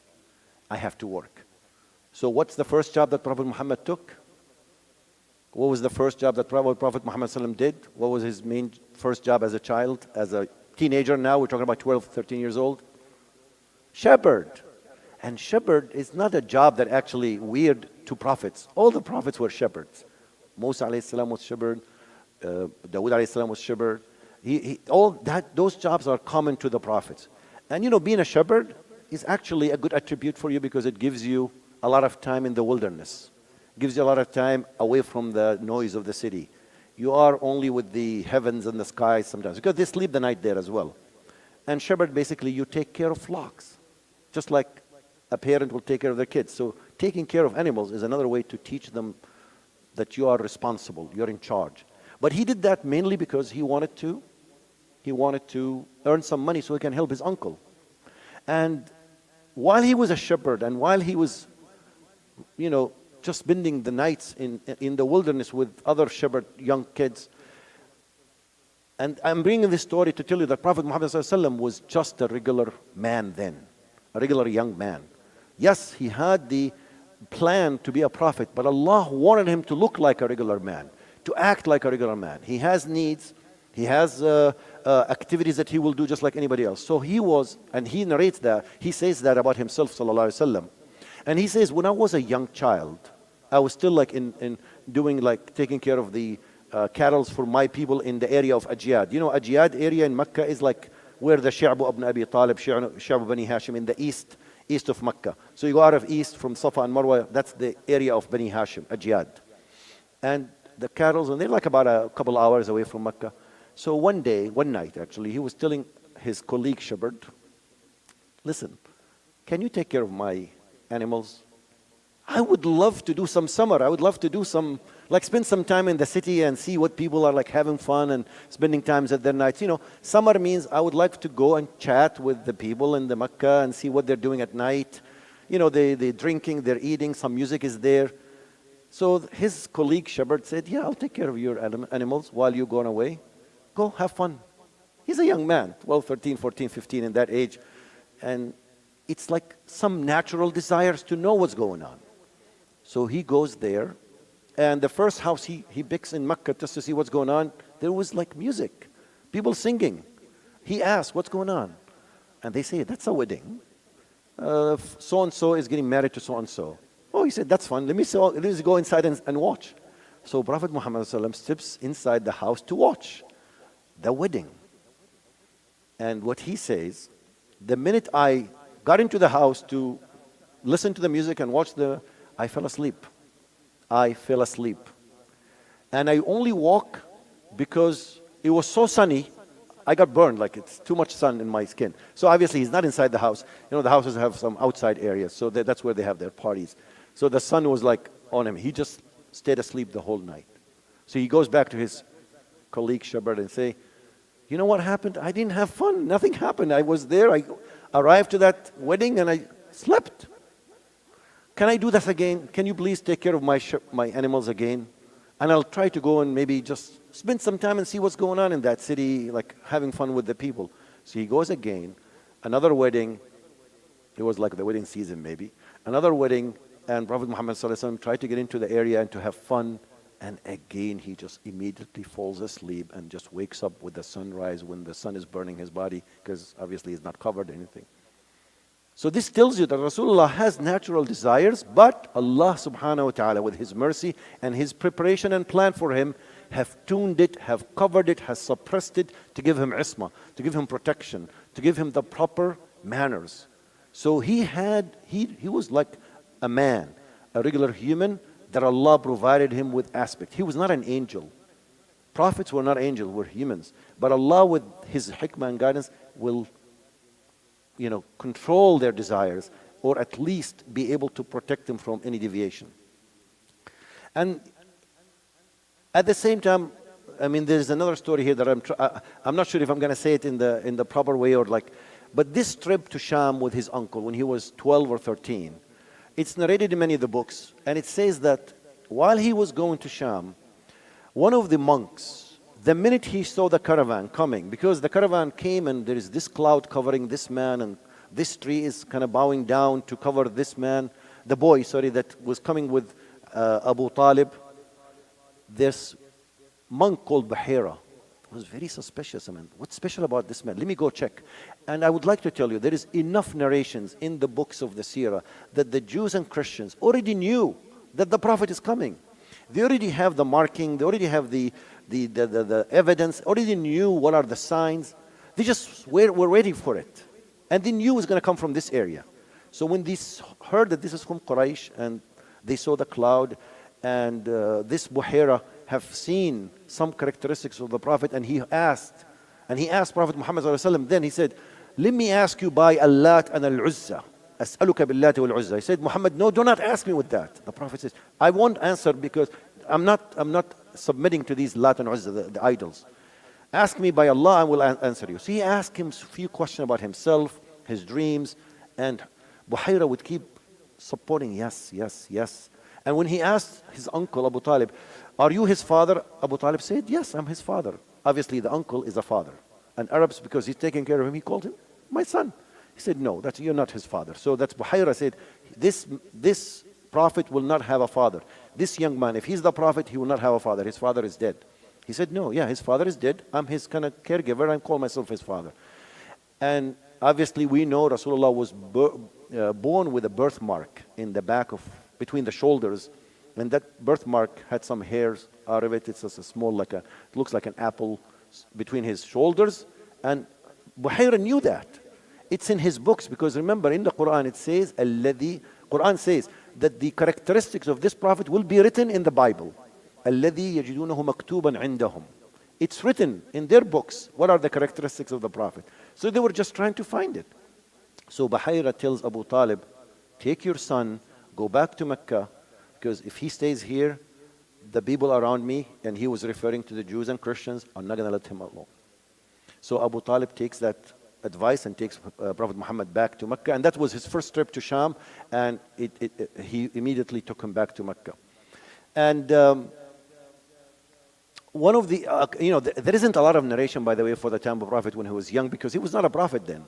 I have to work. So what's the first job that Prophet Muhammad took? What was the first job that Prophet Muhammad did? What was his main first job as a child, as a teenager? Now we're talking about 12, 13 years old. Shepherd. And shepherd is not a job that actually weird to prophets. All the prophets were shepherds. Musa alayhi salam was shepherd. Dawood alayhi salam was shepherd. Those jobs are common to the prophets. And being a shepherd is actually a good attribute for you because it gives you a lot of time in the wilderness. Gives you a lot of time away from the noise of the city. You are only with the heavens and the skies sometimes because they sleep the night there as well. And shepherd, basically, you take care of flocks, just like a parent will take care of their kids. So taking care of animals is another way to teach them that you are responsible, you're in charge. But he did that mainly because he wanted to earn some money so he can help his uncle. And while he was a shepherd and while he was, just spending the nights in the wilderness with other shepherd young kids. And I'm bringing this story to tell you that Prophet Muhammad was just a regular man then, a regular young man. Yes, he had the plan to be a prophet, but Allah wanted him to look like a regular man, to act like a regular man. He has needs, he has activities that he will do just like anybody else. So he was, and he narrates that, he says that about himself, sallallahu alaihi wasallam. And he says, when I was a young child, I was still like in doing like taking care of the cattle for my people in the area of Ajiyad. Ajiyad area in Mecca is like where the Shi'bu ibn Abi Talib, Shi'bu Bani Hashim in the east of Mecca. So you go out of east from Safa and Marwa, that's the area of Bani Hashim, Ajiyad. And the cattle, and they're like about a couple hours away from Mecca. So one night actually, he was telling his colleague shepherd, listen, can you take care of my animals? I would love to do some summer. I would love to do spend some time in the city and see what people are like having fun and spending times at their nights. Summer means I would like to go and chat with the people in the Mecca and see what they're doing at night. They're drinking, they're eating, some music is there. So his colleague shepherd said, yeah, I'll take care of your animals while you're going away. Go, have fun. He's a young man, 12, 13, 14, 15 in that age. And it's like some natural desires to know what's going on. So he goes there, and the first house he picks in Mecca just to see what's going on, there was like music, people singing. He asks, what's going on? And they say, that's a wedding. So-and-so is getting married to so-and-so. Oh, he said, that's fun. Let me go inside and watch. So Prophet Muhammad steps inside the house to watch the wedding. And what he says, the minute I got into the house to listen to the music and watch I fell asleep. And I only walk because it was so sunny, I got burned, like it's too much sun in my skin. So obviously he's not inside the house. The houses have some outside areas, so that's where they have their parties. So the sun was like on him. He just stayed asleep the whole night. So he goes back to his colleague shepherd and say, you know what happened? I didn't have fun. Nothing happened. I was there. I arrived to that wedding and I slept. Can I do that again? Can you please take care of my animals again? And I'll try to go and maybe just spend some time and see what's going on in that city, like having fun with the people. So he goes again, another wedding. It was like the wedding season maybe. Another wedding, and Prophet Muhammad tried to get into the area and to have fun. And again, he just immediately falls asleep and just wakes up with the sunrise when the sun is burning his body, because obviously he's not covered or anything. So this tells you that Rasulullah has natural desires, but Allah subhanahu wa ta'ala, with His mercy and His preparation and plan for him, have tuned it, have covered it, has suppressed it to give him isma, to give him protection, to give him the proper manners. So he was like a man, a regular human that Allah provided him with aspect. He was not an angel. Prophets were not angels, were humans. But Allah, with His hikmah and guidance, will control their desires or at least be able to protect him from any deviation. And at the same time, I mean, there's another story here that I'm not sure if I'm going to say it in the proper way or like, but this trip to Sham with his uncle when he was 12 or 13, it's narrated in many of the books, and it says that while he was going to Sham, one of the monks, the minute he saw the caravan coming, because the caravan came and there is this cloud covering this man and this tree is kind of bowing down to cover this man, the boy, sorry, that was coming with Abu Talib, this monk called Bahira was very suspicious. I mean, what's special about this man? Let me go check. And I would like to tell you, there is enough narrations in the books of the Seerah that the Jews and Christians already knew that the Prophet is coming. They already have the marking, they already have the evidence, already knew what are the signs. They just were waiting for it. And they knew it was going to come from this area. So when they heard that this is from Quraysh and they saw the cloud and this Buhaira have seen some characteristics of the Prophet, and he asked Prophet Muhammad sallallahu alaihi wasallam, then he said, let me ask you by Allat and Al-Uzza. As'aluka billat wal-Uzza. He said, Muhammad, no, do not ask me with that. The Prophet says, I won't answer because I'm not submitting to these Lat and Uzza, the idols. Ask me by Allah, I will answer you. So he asked him a few questions about himself, his dreams, and Buhaira would keep supporting, yes, yes, yes. And when he asked his uncle, Abu Talib, are you his father? Abu Talib said, yes, I'm his father. Obviously, the uncle is a father. And Arabs, because he's taking care of him, he called him my son. He said, no, you're not his father. So that's Buhaira said, this prophet will not have a father. This young man, if he's the prophet, he will not have a father. His father is dead. He said, no, yeah, his father is dead. I'm his kind of caregiver. I call myself his father. And obviously, we know Rasulullah was born with a birthmark in the back between the shoulders. And that birthmark had some hairs out of it. It's just a small, it looks like an apple between his shoulders. And Buhaira knew that. It's in his books, because remember, in the Quran it says, Quran says that the characteristics of this prophet will be written in the Bible. الَّذِي يَجِدُونَهُ مَكْتُوبًا عِنْدَهُم. It's written in their books. What are the characteristics of the prophet? So they were just trying to find it. So Buhaira tells Abu Talib, take your son, go back to Mecca, because if he stays here, the people around me, and he was referring to the Jews and Christians, are not going to let him alone. So Abu Talib takes that advice and takes Prophet Muhammad back to Mecca, and that was his first trip to Sham, and he immediately took him back to Mecca. And one of the, there isn't a lot of narration, by the way, for the time of Prophet when he was young, because he was not a prophet then.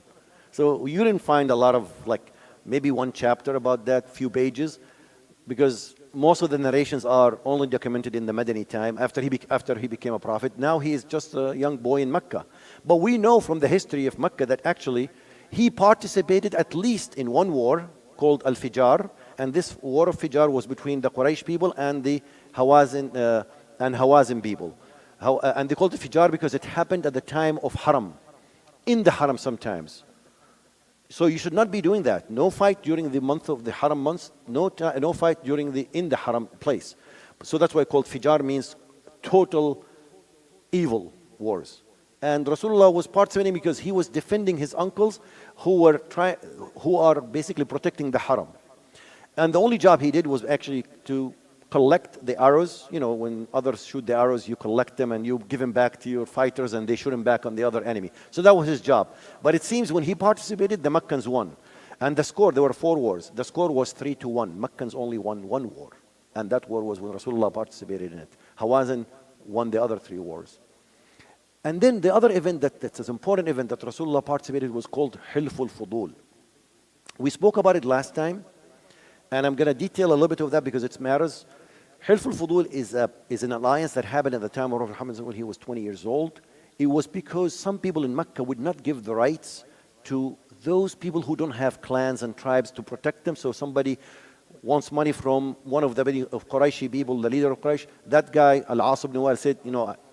So you didn't find a lot of, maybe one chapter about that, few pages, because most of the narrations are only documented in the Madani time after he became a prophet. Now he is just a young boy in Mecca. But we know from the history of Mecca that actually he participated at least in one war called Al-Fijar, and this war of Fijar was between the Quraysh people and the Hawazin people. And they called it Fijar because it happened at the time of Haram, in the Haram sometimes. So you should not be doing that. No fight during the month of the Haram months, no fight in the Haram place. So that's why it's called Fijar, means total evil wars. And Rasulullah was participating because he was defending his uncles who are basically protecting the Haram. And the only job he did was actually to collect the arrows. You know, when others shoot the arrows, you collect them and you give them back to your fighters and they shoot them back on the other enemy. So that was his job. But it seems when he participated, the Meccans won. And the score, there were 4 wars. The score was 3-1. Meccans only won 1 war. And that war was when Rasulullah participated in it. Hawazin won the other 3 wars. And then the other event that's an important event that Rasulullah participated was called Hilful Fudul. We spoke about it last time. And I'm going to detail a little bit of that because it matters. Hilful Fudul is an alliance that happened at the time of Prophet Muhammad when he was 20 years old. It was because some people in Mecca would not give the rights to those people who don't have clans and tribes to protect them. So somebody wants money from one of the Qurayshi people, the leader of Quraysh. That guy, Al-As ibn Wa'il, said,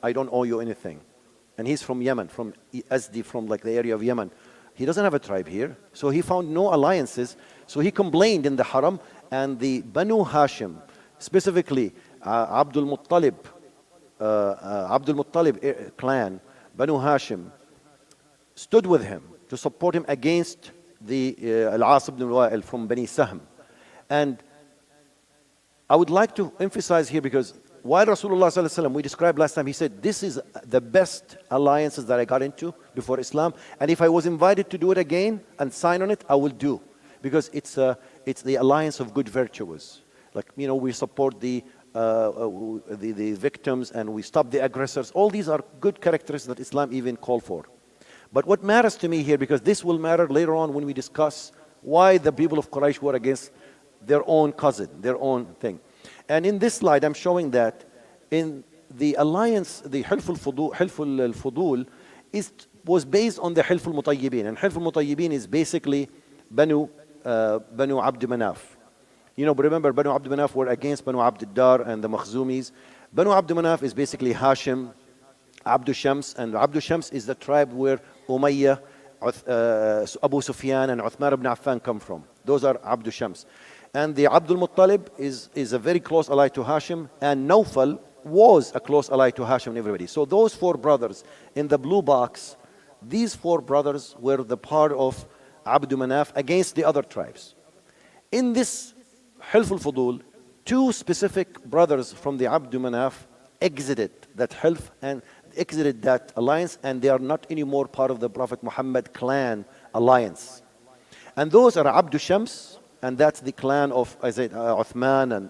I don't owe you anything. And he's from Yemen, from Asdi, from the area of Yemen. He doesn't have a tribe here. So he found no alliances. So he complained in the Haram, and the Banu Hashim, specifically Abdul Muttalib clan, Banu Hashim, stood with him to support him against the Al-As ibn al-Wa'il from Bani Sahm. And I would like to emphasize here, because while Rasulullah sallallahu alaihi wasallam, we described last time, he said, this is the best alliances that I got into before Islam. And if I was invited to do it again and sign on it, I will do. Because it's the alliance of good virtues. Like, you know, we support the victims and we stop the aggressors. All these are good characteristics that Islam even called for. But what matters to me here, because this will matter later on when we discuss why the people of Quraysh were against their own cousin, their own thing. And in this slide, I'm showing that in the alliance, the Hilf al-Fudul was based on the Hilf al-Mutayyibin. And Hilf al-Mutayyibin is basically Banu Abd Manaf. You know, but remember, Banu Abd Manaf were against Banu Abd Dar and the Makhzumis. Banu Abd Manaf is basically Hashim, Abdu Shams, and Abdu Shams is the tribe where Umayyah, Abu Sufyan, and Uthman ibn Affan come from. Those are Abdu Shams. And the Abdul Muttalib is a very close ally to Hashim, and Nawfal was a close ally to Hashim and everybody. So those four brothers in the blue box, these four brothers were the part of Abdu Manaf against the other tribes. In this Hilf al-Fudul, two specific brothers from the Abdu Manaf exited that Hilf and exited that alliance, and they are not anymore part of the Prophet Muhammad clan alliance. And those are Abdu Shams, and that's the clan of Uthman and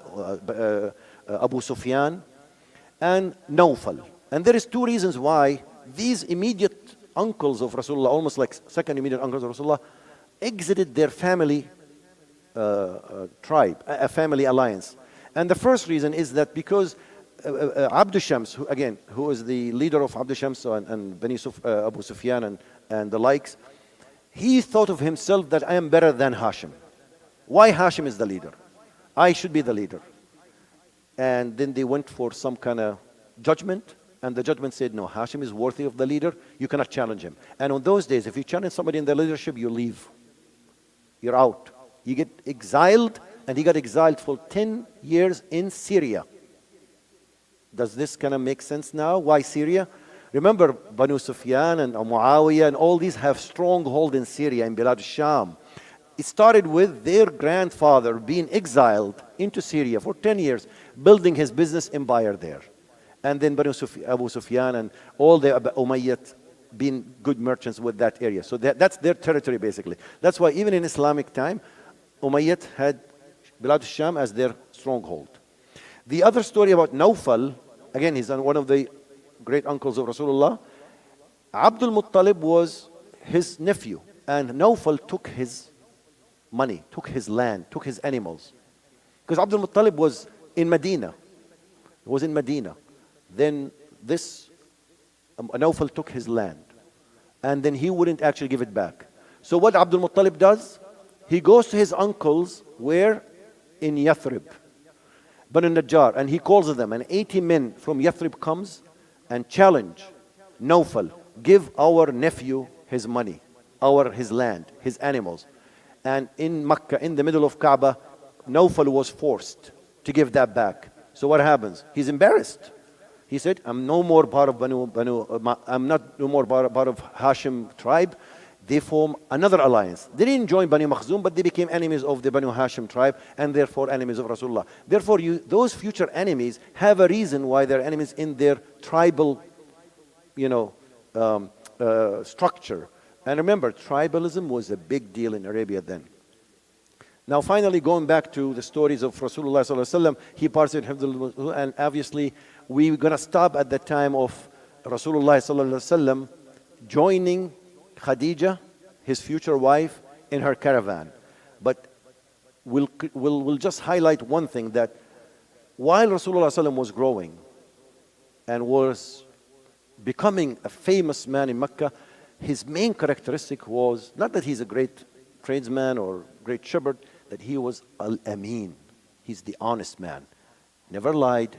Abu Sufyan, and Nawfal. And there is two reasons why these immediate uncles of Rasulullah, almost like second immediate uncles of Rasulullah, exited their family tribe, a family alliance. And the first reason is that because Abdu Shams, who is the leader of Abdu Shams and Abu Sufyan and the likes, he thought of himself that I am better than Hashim. Why Hashim is the leader? I should be the leader. And then they went for some kind of judgment, and the judgment said, no, Hashim is worthy of the leader. You cannot challenge him. And on those days, if you challenge somebody in the leadership, you leave. You're out. You get exiled, and he got exiled for 10 years in Syria. Does this kind of make sense now? Why Syria? Remember, Banu Sufyan and Muawiyah and all these have stronghold in Syria, in Bilad al-Sham. It started with their grandfather being exiled into Syria for 10 years, building his business empire there. And then Abu Sufyan and all the Umayyad being good merchants with that area. So that's their territory, basically. That's why even in Islamic time, Umayyad had Bilad al-Sham as their stronghold. The other story about Nawfal, again, he's one of the great uncles of Rasulullah. Abdul Muttalib was his nephew, and Nawfal took his money, took his land, took his animals. Because Abdul Muttalib was in Medina. He was in Medina. Then this Nawfal took his land, and then he wouldn't actually give it back. So what Abdul Muttalib does, he goes to his uncles, where? In Yathrib, Banu Najjar, and he calls them, and 80 men from Yathrib comes and challenge Nawfal, give our nephew his money, his land, his animals. And in Mecca, in the middle of Kaaba, Nawfal was forced to give that back. So what happens? He's embarrassed. He said, I'm no more part of I'm not no more part of Hashim tribe. They form another alliance. They didn't join Bani Makhzum, but they became enemies of the Banu Hashim tribe, and therefore enemies of Rasulullah. Therefore, those future enemies have a reason why they're enemies in their tribal, structure. And remember, tribalism was a big deal in Arabia then. Now, finally, going back to the stories of Rasulullah sallallahu alaihi wasallam, he participated in, and obviously, we're going to stop at the time of Rasulullah sallallahu alaihi wasallam joining Khadija, his future wife, in her caravan. But we'll just highlight one thing, that while Rasulullah sallallahu alaihi wasallam was growing and was becoming a famous man in Mecca, his main characteristic was not that he's a great tradesman or great shepherd, that he was al-amin. He's the honest man. Never lied,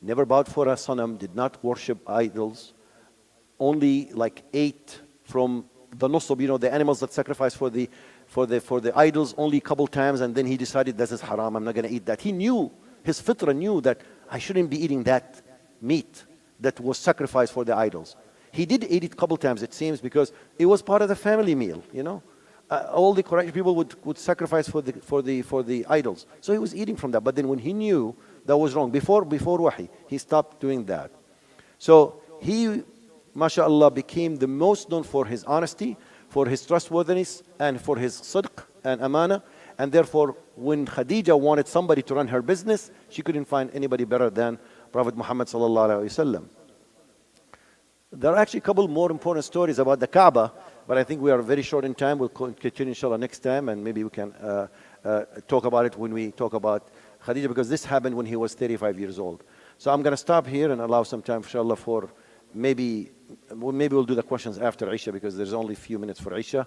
never bowed for a sanam, did not worship idols, only ate from the nusub, the animals that sacrifice for the idols, only a couple times, and then he decided this is haram, I'm not going to eat that. He knew, his fitrah knew that I shouldn't be eating that meat that was sacrificed for the idols. He did eat it a couple times, it seems, because it was part of the family meal, all the Quraysh people would sacrifice for the idols. So he was eating from that. But then when he knew that was wrong, before wahi, he stopped doing that. So he, mashallah, became the most known for his honesty, for his trustworthiness, and for his sidq and amana. And therefore, when Khadija wanted somebody to run her business, she couldn't find anybody better than Prophet Muhammad sallallahu alaihi wasallam. There are actually a couple more important stories about the Kaaba, but I think we are very short in time. We'll continue inshallah next time, and maybe we can talk about it when we talk about Khadija, because this happened when he was 35 years old. So I'm going to stop here and allow some time, inshallah, for maybe we'll do the questions after Isha, because there's only a few minutes for Isha.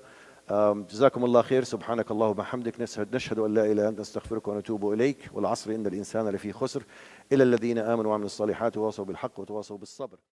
جزاكم الله خير سبحانك اللهم وبحمدك نشهد أن لا إله إلا أنت نستغفرك ونتوب إليك والعصر إن الإنسان لفي خسر إلا الذين آمنوا وعملوا الصالحات وتواصوا بالحق وتواصوا بالصبر.